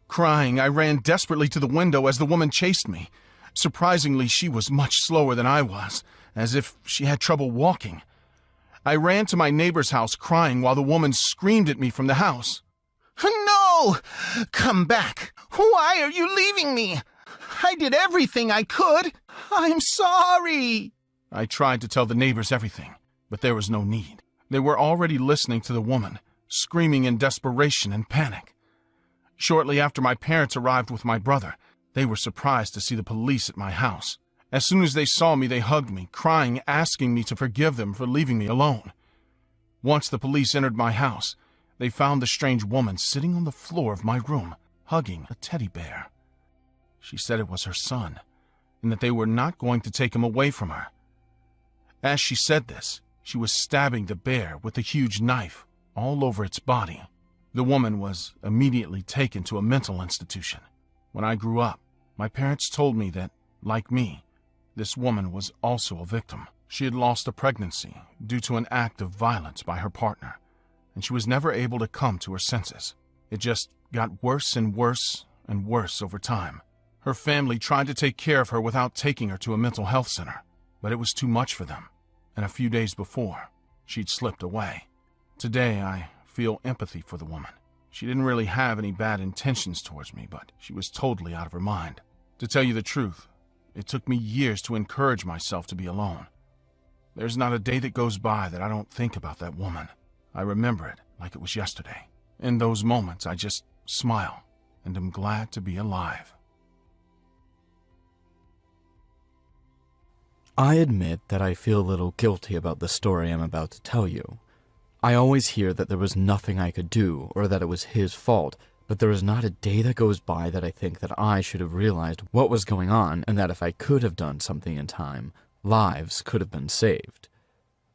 Crying, I ran desperately to the window as the woman chased me. Surprisingly, she was much slower than I was, as if she had trouble walking. I ran to my neighbor's house crying while the woman screamed at me from the house. No! Come back! Why are you leaving me? I did everything I could. I'm sorry. I tried to tell the neighbors everything, but there was no need. They were already listening to the woman, screaming in desperation and panic. Shortly after my parents arrived with my brother, they were surprised to see the police at my house. As soon as they saw me, they hugged me, crying, asking me to forgive them for leaving me alone. Once the police entered my house, they found the strange woman sitting on the floor of my room, hugging a teddy bear. She said it was her son, and that they were not going to take him away from her. As she said this, she was stabbing the bear with a huge knife all over its body. The woman was immediately taken to a mental institution. When I grew up, my parents told me that, like me, this woman was also a victim. She had lost a pregnancy due to an act of violence by her partner, and she was never able to come to her senses. It just got worse and worse and worse over time. Her family tried to take care of her without taking her to a mental health center, but it was too much for them, and a few days before, she'd slipped away. Today, I feel empathy for the woman. She didn't really have any bad intentions towards me, but she was totally out of her mind. To tell you the truth, it took me years to encourage myself to be alone. There's not a day that goes by that I don't think about that woman. I remember it like it was yesterday. In those moments, I just smile and am glad to be alive. I admit that I feel a little guilty about the story I'm about to tell you. I always hear that there was nothing I could do, or that it was his fault, but there is not a day that goes by that I think that I should have realized what was going on, and that if I could have done something in time, lives could have been saved.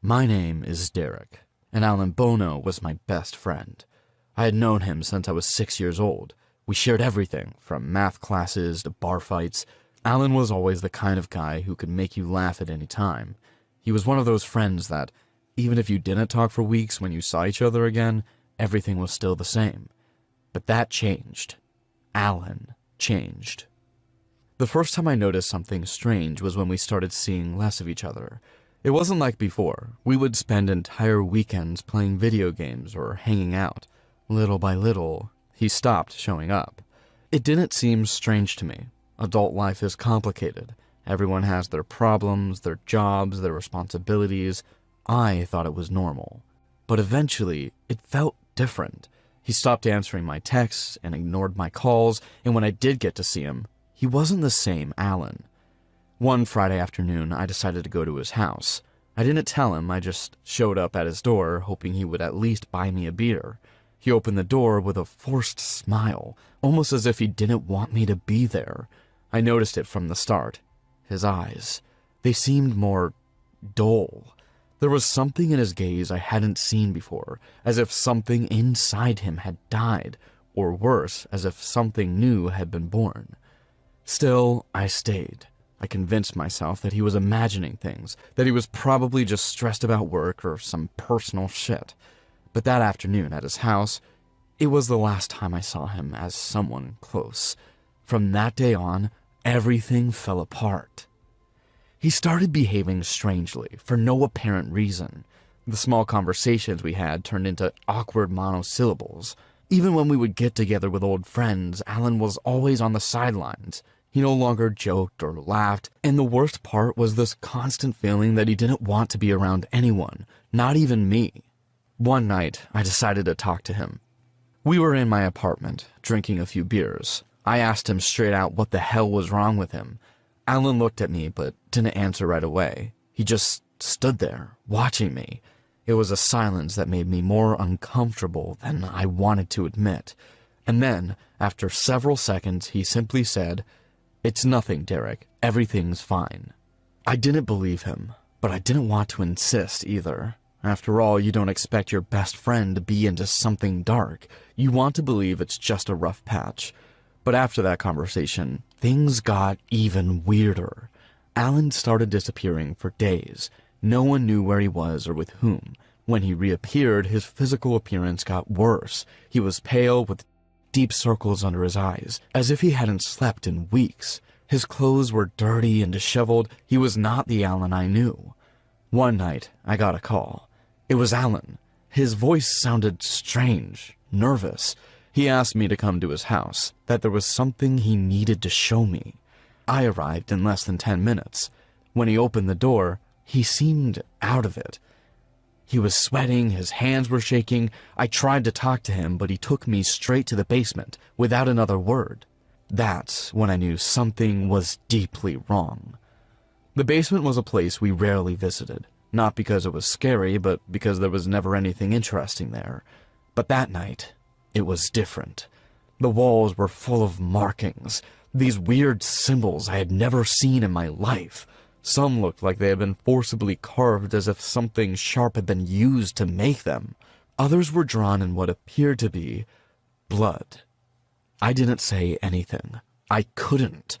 My name is Derek, and Alan Bono was my best friend. I had known him since I was 6 years old. We shared everything, from math classes to bar fights. Alan was always the kind of guy who could make you laugh at any time. He was one of those friends that, even if you didn't talk for weeks when you saw each other again, everything was still the same. But that changed. Alan changed. The first time I noticed something strange was when we started seeing less of each other. It wasn't like before. We would spend entire weekends playing video games or hanging out. Little by little, he stopped showing up. It didn't seem strange to me. Adult life is complicated. Everyone has their problems, their jobs, their responsibilities. I thought it was normal. But eventually, it felt different. He stopped answering my texts and ignored my calls, and when I did get to see him, he wasn't the same Alan. One Friday afternoon, I decided to go to his house. I didn't tell him, I just showed up at his door, hoping he would at least buy me a beer. He opened the door with a forced smile, almost as if he didn't want me to be there. I noticed it from the start. His eyes. They seemed more dull. There was something in his gaze I hadn't seen before, as if something inside him had died, or worse, as if something new had been born. Still, I stayed. I convinced myself that he was imagining things, that he was probably just stressed about work or some personal shit. But that afternoon at his house, it was the last time I saw him as someone close. From that day on, everything fell apart. He started behaving strangely, for no apparent reason. The small conversations we had turned into awkward monosyllables. Even when we would get together with old friends, Alan was always on the sidelines. He no longer joked or laughed, and the worst part was this constant feeling that he didn't want to be around anyone, not even me. One night, I decided to talk to him. We were in my apartment, drinking a few beers. I asked him straight out what the hell was wrong with him. Alan looked at me, but didn't answer right away. He just stood there, watching me. It was a silence that made me more uncomfortable than I wanted to admit. And then, after several seconds, he simply said, "It's nothing, Derek. Everything's fine." I didn't believe him, but I didn't want to insist either. After all, you don't expect your best friend to be into something dark. You want to believe it's just a rough patch. But after that conversation, things got even weirder. Alan started disappearing for days. No one knew where he was or with whom. When he reappeared, his physical appearance got worse. He was pale with deep circles under his eyes, as if he hadn't slept in weeks. His clothes were dirty and disheveled. He was not the Alan I knew. One night, I got a call. It was Alan. His voice sounded strange, nervous. He asked me to come to his house, that there was something he needed to show me. I arrived in less than 10 minutes. When he opened the door, he seemed out of it. He was sweating, his hands were shaking. I tried to talk to him, but he took me straight to the basement, without another word. That's when I knew something was deeply wrong. The basement was a place we rarely visited, not because it was scary, but because there was never anything interesting there. But that night, it was different. The walls were full of markings, these weird symbols I had never seen in my life. Some looked like they had been forcibly carved as if something sharp had been used to make them. Others were drawn in what appeared to be blood. I didn't say anything. I couldn't.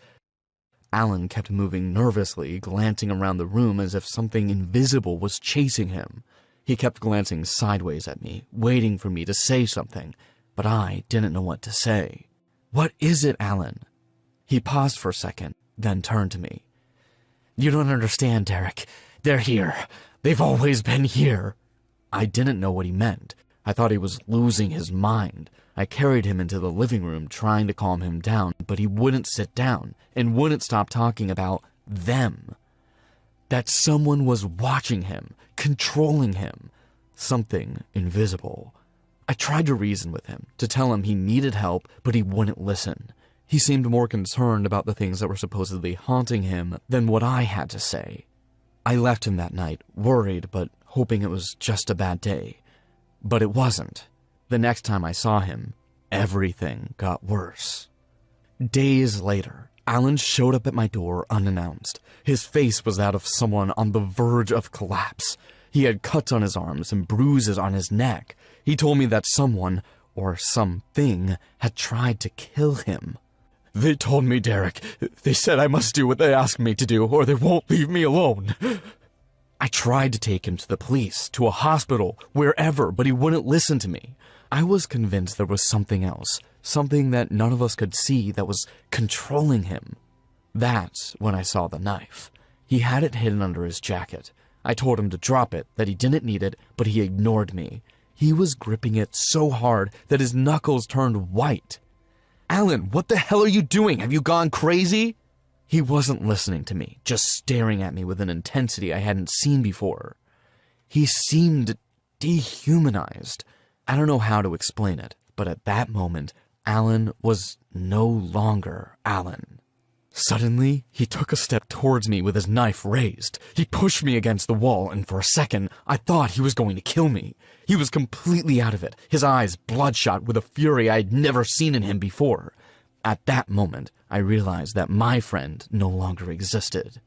Alan kept moving nervously, glancing around the room as if something invisible was chasing him. He kept glancing sideways at me, waiting for me to say something, but I didn't know what to say. "What is it, Alan?" He paused for a second, then turned to me. "You don't understand, Derek. They're here. They've always been here." I didn't know what he meant. I thought he was losing his mind. I carried him into the living room, trying to calm him down, but he wouldn't sit down and wouldn't stop talking about them. That someone was watching him, controlling him. Something invisible. I tried to reason with him, to tell him he needed help, but he wouldn't listen. He seemed more concerned about the things that were supposedly haunting him than what I had to say. I left him that night, worried, but hoping it was just a bad day. But it wasn't. The next time I saw him, everything got worse. Days later, Alan showed up at my door unannounced. His face was that of someone on the verge of collapse. He had cuts on his arms and bruises on his neck. He told me that someone, or something, had tried to kill him. "They told me, Derek. They said I must do what they asked me to do, or they won't leave me alone." I tried to take him to the police, to a hospital, wherever, but he wouldn't listen to me. I was convinced there was something else, something that none of us could see that was controlling him. That's when I saw the knife. He had it hidden under his jacket. I told him to drop it, that he didn't need it, but he ignored me. He was gripping it so hard that his knuckles turned white. "Alan, what the hell are you doing? Have you gone crazy?" He wasn't listening to me, just staring at me with an intensity I hadn't seen before. He seemed dehumanized. I don't know how to explain it, but at that moment, Alan was no longer Alan. Suddenly, he took a step towards me with his knife raised. He pushed me against the wall, and for a second, I thought he was going to kill me. He was completely out of it, his eyes bloodshot with a fury I had never seen in him before. At that moment, I realized that my friend no longer existed.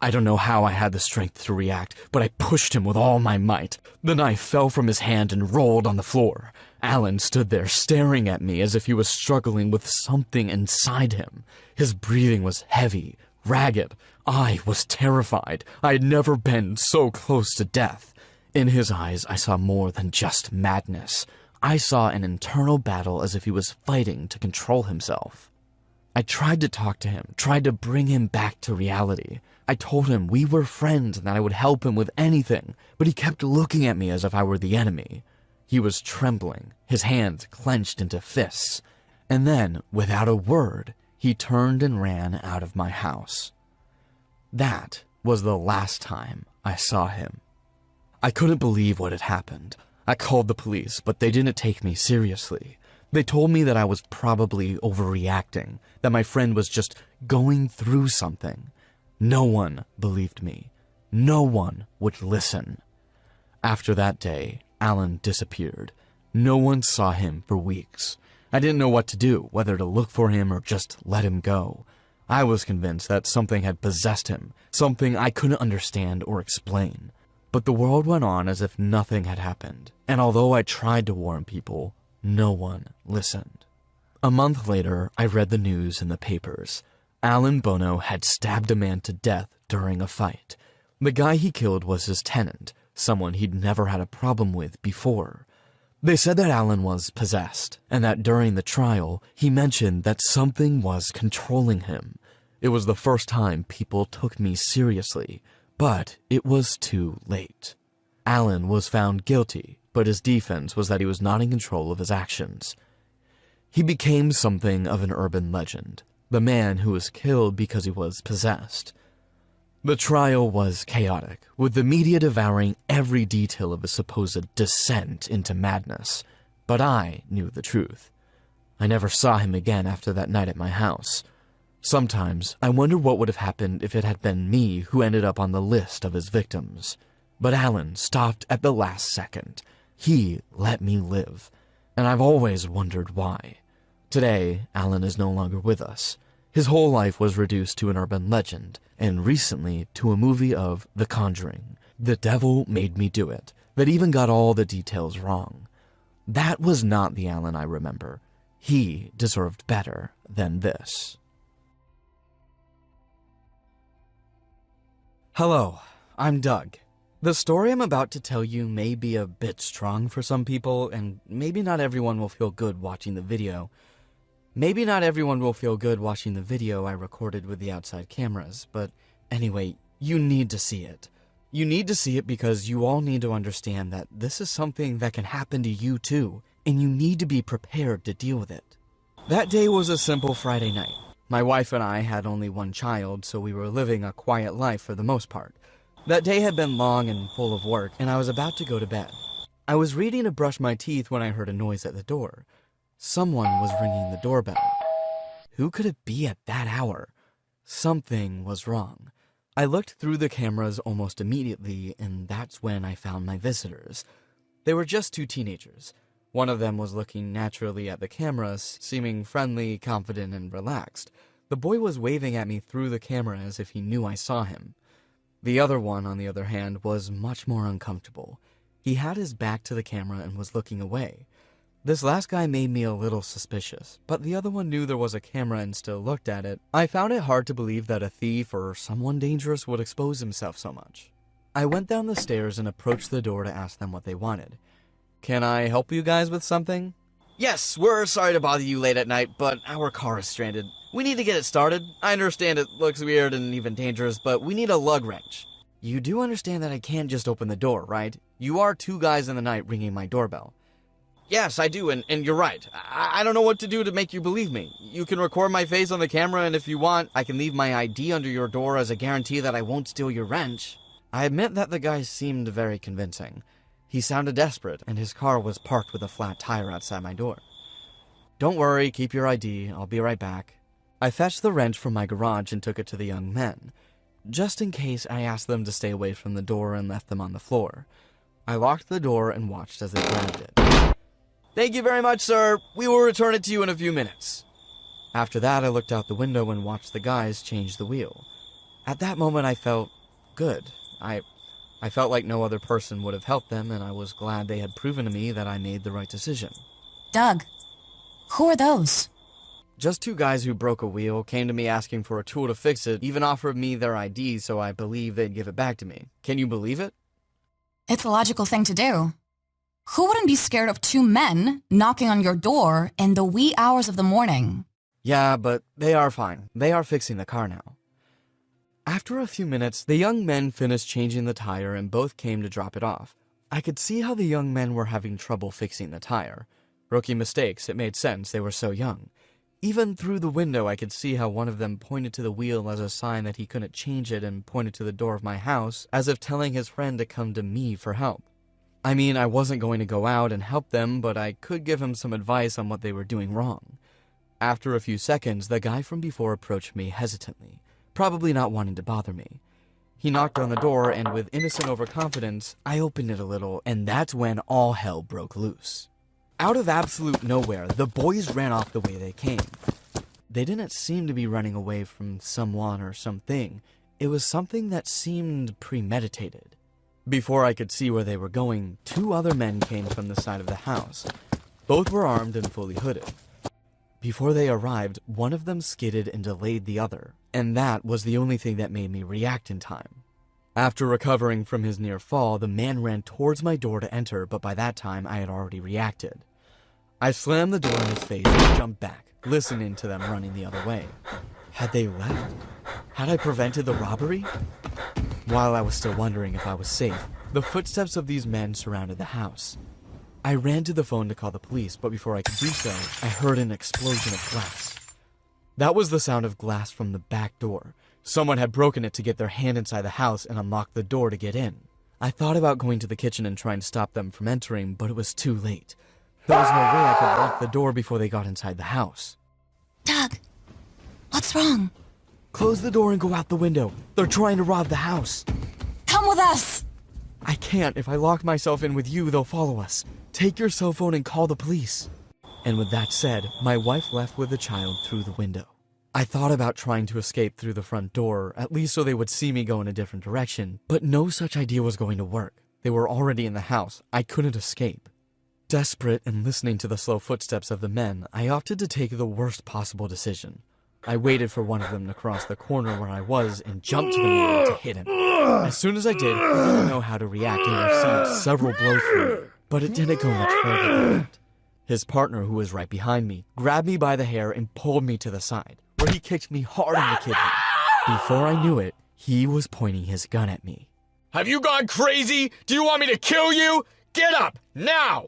I don't know how I had the strength to react, but I pushed him with all my might. The knife fell from his hand and rolled on the floor. Alan stood there staring at me as if he was struggling with something inside him. His breathing was heavy, ragged. I was terrified. I had never been so close to death. In his eyes, I saw more than just madness. I saw an internal battle as if he was fighting to control himself. I tried to talk to him, tried to bring him back to reality. I told him we were friends and that I would help him with anything, but he kept looking at me as if I were the enemy. He was trembling, his hands clenched into fists, and then, without a word, he turned and ran out of my house. That was the last time I saw him. I couldn't believe what had happened. I called the police, but they didn't take me seriously. They told me that I was probably overreacting, that my friend was just going through something. No one believed me. No one would listen. After that day, Alan disappeared. No one saw him for weeks. I didn't know what to do, whether to look for him or just let him go. I was convinced that something had possessed him, something I couldn't understand or explain. But the world went on as if nothing had happened, and although I tried to warn people, no one listened. A month later, I read the news in the papers. Alan Bono had stabbed a man to death during a fight. The guy he killed was his tenant, someone he'd never had a problem with before. They said that Alan was possessed, and that during the trial, he mentioned that something was controlling him. It was the first time people took me seriously, but it was too late. Alan was found guilty, but his defense was that he was not in control of his actions. He became something of an urban legend, the man who was killed because he was possessed. The trial was chaotic, with the media devouring every detail of his supposed descent into madness. But I knew the truth. I never saw him again after that night at my house. Sometimes I wonder what would have happened if it had been me who ended up on the list of his victims. But Alan stopped at the last second. He let me live, and I've always wondered why. Today, Alan is no longer with us. His whole life was reduced to an urban legend, and recently to a movie of The Conjuring. The Devil Made Me Do It, that even got all the details wrong. That was not the Alan I remember. He deserved better than this. Hello, I'm Doug. The story I'm about to tell you may be a bit strong for some people, and maybe not everyone will feel good watching the video. Maybe not everyone will feel good watching the video I recorded with the outside cameras, but anyway, you need to see it. You need to see it because you all need to understand that this is something that can happen to you too, and you need to be prepared to deal with it. That day was a simple Friday night. My wife and I had only one child, so we were living a quiet life for the most part. That day had been long and full of work, and I was about to go to bed. I was ready to brush my teeth when I heard a noise at the door. Someone was ringing the doorbell. Who could it be at that hour? Something was wrong. I looked through the cameras almost immediately, and that's when I found my visitors. They were just two teenagers. One of them was looking naturally at the cameras, seeming friendly, confident, and relaxed. The boy was waving at me through the camera as if he knew I saw him. The other one, on the other hand, was much more uncomfortable. He had his back to the camera and was looking away. This last guy made me a little suspicious, but the other one knew there was a camera and still looked at it. I found it hard to believe that a thief or someone dangerous would expose himself so much. I went down the stairs and approached the door to ask them what they wanted. Can I help you guys with something? Yes, we're sorry to bother you late at night, but our car is stranded. We need to get it started. I understand it looks weird and even dangerous, but we need a lug wrench. You do understand that I can't just open the door, right? You are two guys in the night ringing my doorbell. Yes, I do, and you're right. I don't know what to do to make you believe me. You can record my face on the camera, and if you want, I can leave my ID under your door as a guarantee that I won't steal your wrench. I admit that the guy seemed very convincing. He sounded desperate, and his car was parked with a flat tire outside my door. Don't worry, keep your ID. I'll be right back. I fetched the wrench from my garage and took it to the young men. Just in case, I asked them to stay away from the door and left them on the floor. I locked the door and watched as they grabbed it. "Thank you very much, sir. We will return it to you in a few minutes." After that, I looked out the window and watched the guys change the wheel. At that moment, I felt good. I felt like no other person would have helped them, and I was glad they had proven to me that I made the right decision. Doug, who are those? Just two guys who broke a wheel, came to me asking for a tool to fix it, even offered me their ID so I believed they'd give it back to me. Can you believe it? It's a logical thing to do. Who wouldn't be scared of two men knocking on your door in the wee hours of the morning? Yeah, but they are fine. They are fixing the car now. After a few minutes, the young men finished changing the tire and both came to drop it off. I could see how the young men were having trouble fixing the tire. Rookie mistakes, it made sense, they were so young. Even through the window, I could see how one of them pointed to the wheel as a sign that he couldn't change it and pointed to the door of my house as if telling his friend to come to me for help. I mean, I wasn't going to go out and help them, but I could give him some advice on what they were doing wrong. After a few seconds, the guy from before approached me hesitantly, probably not wanting to bother me. He knocked on the door, and with innocent overconfidence, I opened it a little, and that's when all hell broke loose. Out of absolute nowhere, the boys ran off the way they came. They didn't seem to be running away from someone or something. It was something that seemed premeditated. Before I could see where they were going, two other men came from the side of the house. Both were armed and fully hooded. Before they arrived, one of them skidded and delayed the other, and that was the only thing that made me react in time. After recovering from his near fall, the man ran towards my door to enter, but by that time I had already reacted. I slammed the door in his face and jumped back, listening to them running the other way. Had they left? Had I prevented the robbery? While I was still wondering if I was safe, the footsteps of these men surrounded the house. I ran to the phone to call the police, but before I could do so, I heard an explosion of glass. That was the sound of glass from the back door. Someone had broken it to get their hand inside the house and unlocked the door to get in. I thought about going to the kitchen and trying to stop them from entering, but it was too late. There was no way I could lock the door before they got inside the house. Doug, what's wrong? Close the door and go out the window. They're trying to rob the house. Come with us! I can't. If I lock myself in with you, they'll follow us. Take your cell phone and call the police. And with that said, my wife left with the child through the window. I thought about trying to escape through the front door, at least so they would see me go in a different direction, but no such idea was going to work. They were already in the house. I couldn't escape. Desperate and listening to the slow footsteps of the men, I opted to take the worst possible decision. I waited for one of them to cross the corner where I was and jumped to the man to hit him. As soon as I did, he didn't know how to react and received several blows from me, but it didn't go much further than that. His partner, who was right behind me, grabbed me by the hair and pulled me to the side, where he kicked me hard in the kidney. Before I knew it, he was pointing his gun at me. Have you gone crazy? Do you want me to kill you? Get up, now!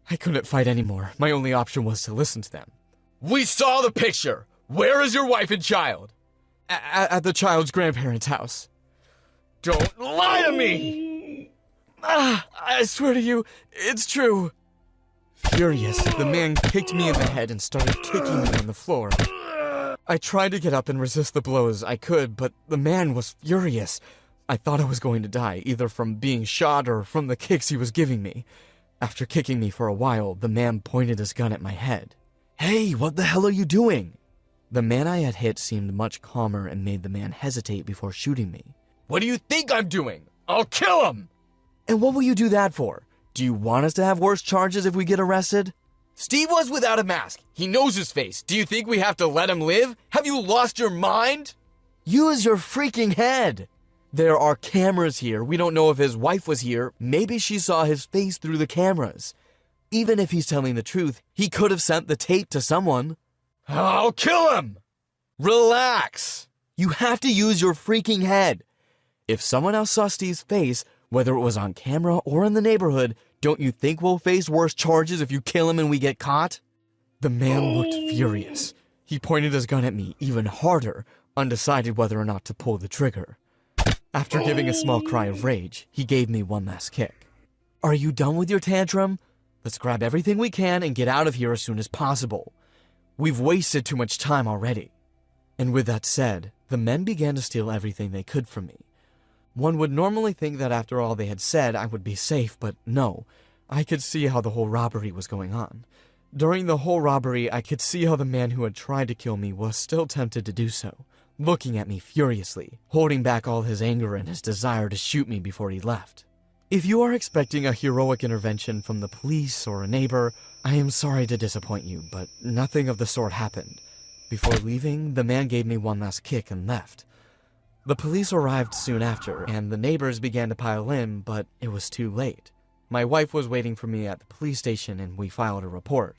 I couldn't fight anymore. My only option was to listen to them. We saw the picture. Where is your wife and child? At the child's grandparents' house. Don't lie to me! I swear to you, it's true. Furious, the man kicked me in the head and started kicking me on the floor. I tried to get up and resist the blows I could, but the man was furious. I thought I was going to die, either from being shot or from the kicks he was giving me. After kicking me for a while, the man pointed his gun at my head. "Hey, what the hell are you doing?" The man I had hit seemed much calmer and made the man hesitate before shooting me. What do you think I'm doing? I'll kill him! And what will you do that for? Do you want us to have worse charges if we get arrested? Steve was without a mask. He knows his face. Do you think we have to let him live? Have you lost your mind? Use your freaking head! There are cameras here. We don't know if his wife was here. Maybe she saw his face through the cameras. Even if he's telling the truth, he could have sent the tape to someone. I'll kill him! Relax! You have to use your freaking head. If someone else saw Steve's face, whether it was on camera or in the neighborhood, don't you think we'll face worse charges if you kill him and we get caught? The man looked furious. He pointed his gun at me even harder, undecided whether or not to pull the trigger. After giving a small cry of rage, he gave me one last kick. Are you done with your tantrum? Let's grab everything we can and get out of here as soon as possible. We've wasted too much time already. And with that said, the men began to steal everything they could from me. One would normally think that after all they had said, I would be safe, but no. I could see how the whole robbery was going on. During the whole robbery, I could see how the man who had tried to kill me was still tempted to do so, looking at me furiously, holding back all his anger and his desire to shoot me before he left. If you are expecting a heroic intervention from the police or a neighbor, I am sorry to disappoint you, but nothing of the sort happened. Before leaving, the man gave me one last kick and left. The police arrived soon after, and the neighbors began to pile in, but it was too late. My wife was waiting for me at the police station, and we filed a report.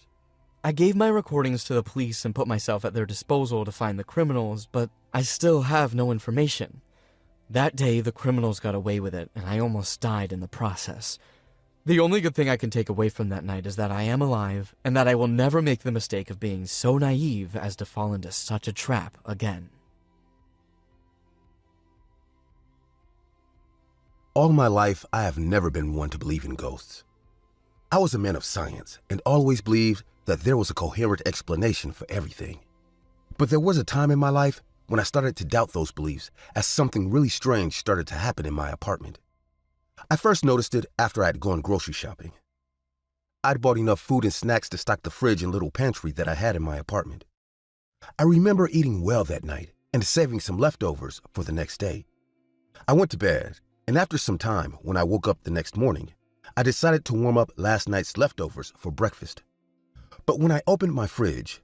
I gave my recordings to the police and put myself at their disposal to find the criminals, but I still have no information. That day, the criminals got away with it, and I almost died in the process. The only good thing I can take away from that night is that I am alive, and that I will never make the mistake of being so naive as to fall into such a trap again. All my life, I have never been one to believe in ghosts. I was a man of science and always believed that there was a coherent explanation for everything. But there was a time in my life when I started to doubt those beliefs as something really strange started to happen in my apartment. I first noticed it after I had gone grocery shopping. I'd bought enough food and snacks to stock the fridge and little pantry that I had in my apartment. I remember eating well that night and saving some leftovers for the next day. I went to bed, and after some time, when I woke up the next morning, I decided to warm up last night's leftovers for breakfast. But when I opened my fridge,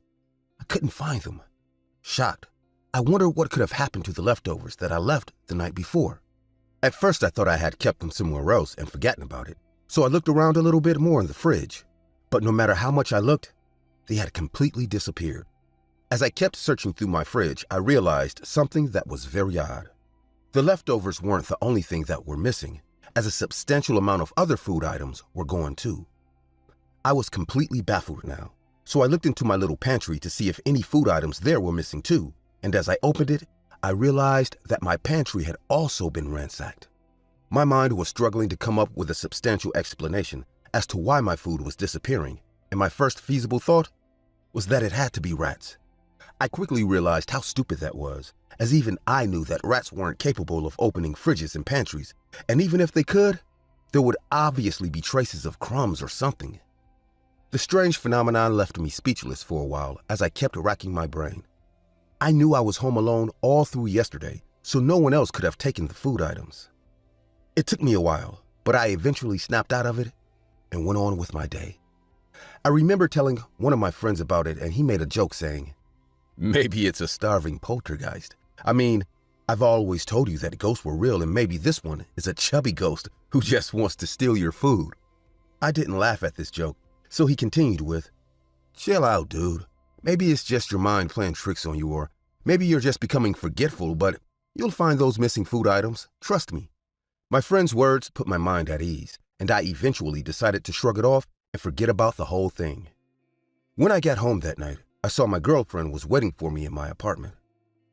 I couldn't find them. Shocked, I wondered what could have happened to the leftovers that I left the night before. At first, I thought I had kept them somewhere else and forgotten about it, so I looked around a little bit more in the fridge. But no matter how much I looked, they had completely disappeared. As I kept searching through my fridge, I realized something that was very odd. The leftovers weren't the only thing that were missing, as a substantial amount of other food items were gone too. I was completely baffled now, so I looked into my little pantry to see if any food items there were missing too, and as I opened it, I realized that my pantry had also been ransacked. My mind was struggling to come up with a substantial explanation as to why my food was disappearing, and my first feasible thought was that it had to be rats. I quickly realized how stupid that was, as even I knew that rats weren't capable of opening fridges and pantries, and even if they could, there would obviously be traces of crumbs or something. The strange phenomenon left me speechless for a while as I kept racking my brain. I knew I was home alone all through yesterday, so no one else could have taken the food items. It took me a while, but I eventually snapped out of it and went on with my day. I remember telling one of my friends about it, and he made a joke saying, "Maybe it's a starving poltergeist. I mean, I've always told you that ghosts were real, and maybe this one is a chubby ghost who just wants to steal your food." I didn't laugh at this joke, so he continued with, "Chill out, dude. Maybe it's just your mind playing tricks on you, or maybe you're just becoming forgetful, but you'll find those missing food items. Trust me." My friend's words put my mind at ease, and I eventually decided to shrug it off and forget about the whole thing. When I got home that night, I saw my girlfriend was waiting for me in my apartment.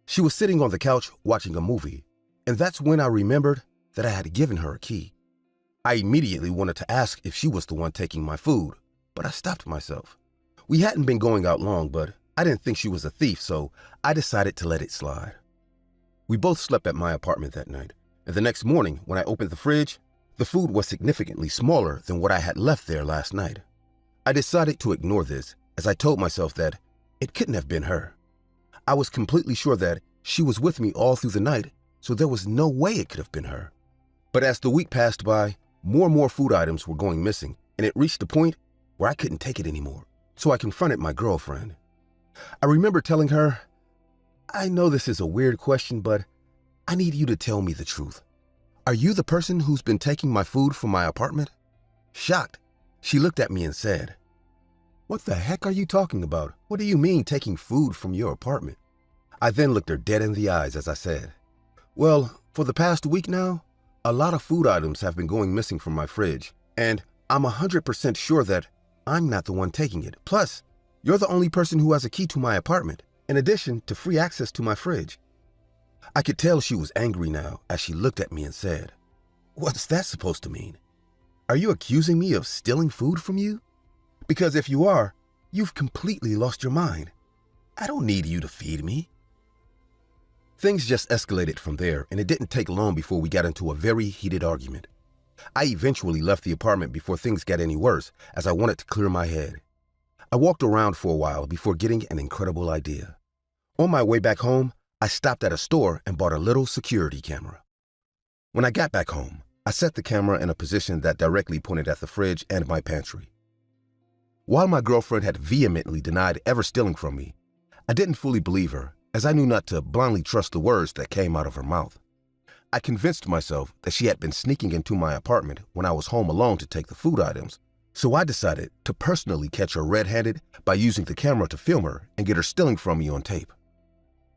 She was sitting on the couch watching a movie, and that's when I remembered that I had given her a key. I immediately wanted to ask if she was the one taking my food, but I stopped myself. We hadn't been going out long, but I didn't think she was a thief, so I decided to let it slide. We both slept at my apartment that night, and the next morning, when I opened the fridge, the food was significantly smaller than what I had left there last night. I decided to ignore this, as I told myself that it couldn't have been her. I was completely sure that she was with me all through the night, so there was no way it could have been her. But as the week passed by, more and more food items were going missing, and it reached a point where I couldn't take it anymore. So I confronted my girlfriend. I remember telling her, "I know this is a weird question, but I need you to tell me the truth. Are you the person who's been taking my food from my apartment?" Shocked, she looked at me and said, "What the heck are you talking about? What do you mean taking food from your apartment?" I then looked her dead in the eyes as I said, "Well, for the past week now, a lot of food items have been going missing from my fridge, and I'm 100% sure that I'm not the one taking it. Plus, you're the only person who has a key to my apartment, in addition to free access to my fridge." I could tell she was angry now as she looked at me and said, "What's that supposed to mean? Are you accusing me of stealing food from you? Because if you are, you've completely lost your mind. I don't need you to feed me." Things just escalated from there, and it didn't take long before we got into a very heated argument. I eventually left the apartment before things got any worse, as I wanted to clear my head. I walked around for a while before getting an incredible idea. On my way back home, I stopped at a store and bought a little security camera. When I got back home, I set the camera in a position that directly pointed at the fridge and my pantry. While my girlfriend had vehemently denied ever stealing from me, I didn't fully believe her, as I knew not to blindly trust the words that came out of her mouth. I convinced myself that she had been sneaking into my apartment when I was home alone to take the food items, so I decided to personally catch her red-handed by using the camera to film her and get her stealing from me on tape.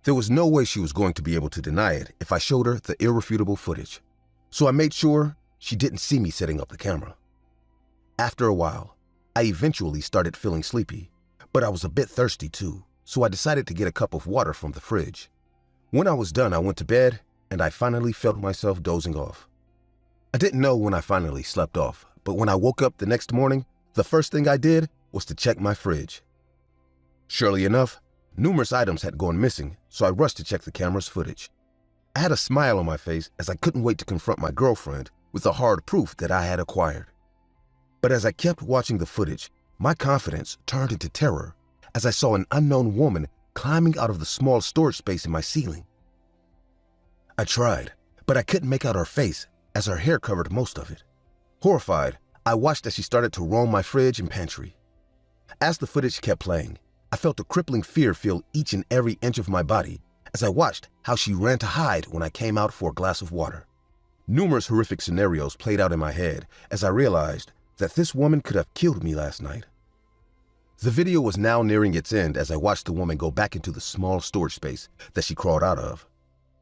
There was no way she was going to be able to deny it if I showed her the irrefutable footage, so I made sure she didn't see me setting up the camera. After a while, I eventually started feeling sleepy, but I was a bit thirsty too, so I decided to get a cup of water from the fridge. When I was done, I went to bed, and I finally felt myself dozing off. I didn't know when I finally slept off, but when I woke up the next morning, the first thing I did was to check my fridge. Surely enough, numerous items had gone missing, so I rushed to check the camera's footage. I had a smile on my face as I couldn't wait to confront my girlfriend with the hard proof that I had acquired. But as I kept watching the footage, my confidence turned into terror as I saw an unknown woman climbing out of the small storage space in my ceiling. I tried, but I couldn't make out her face as her hair covered most of it. Horrified, I watched as she started to roam my fridge and pantry. As the footage kept playing, I felt a crippling fear fill each and every inch of my body as I watched how she ran to hide when I came out for a glass of water. Numerous horrific scenarios played out in my head as I realized that this woman could have killed me last night. The video was now nearing its end as I watched the woman go back into the small storage space that she crawled out of.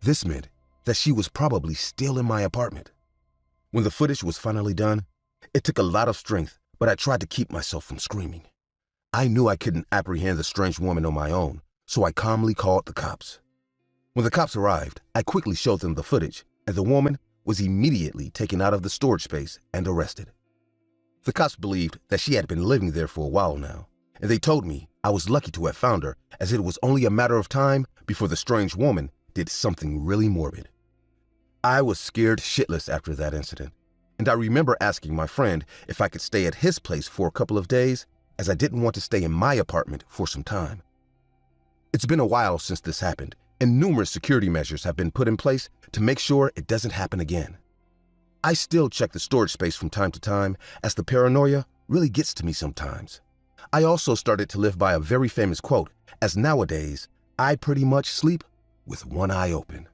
This meant that she was probably still in my apartment. When the footage was finally done, it took a lot of strength, but I tried to keep myself from screaming. I knew I couldn't apprehend the strange woman on my own, so I calmly called the cops. When the cops arrived, I quickly showed them the footage, and the woman was immediately taken out of the storage space and arrested. The cops believed that she had been living there for a while now, and they told me I was lucky to have found her, as it was only a matter of time before the strange woman did something really morbid. I was scared shitless after that incident, and I remember asking my friend if I could stay at his place for a couple of days, as I didn't want to stay in my apartment for some time. It's been a while since this happened, and numerous security measures have been put in place to make sure it doesn't happen again. I still check the storage space from time to time, as the paranoia really gets to me sometimes. I also started to live by a very famous quote, as nowadays, I pretty much sleep with one eye open.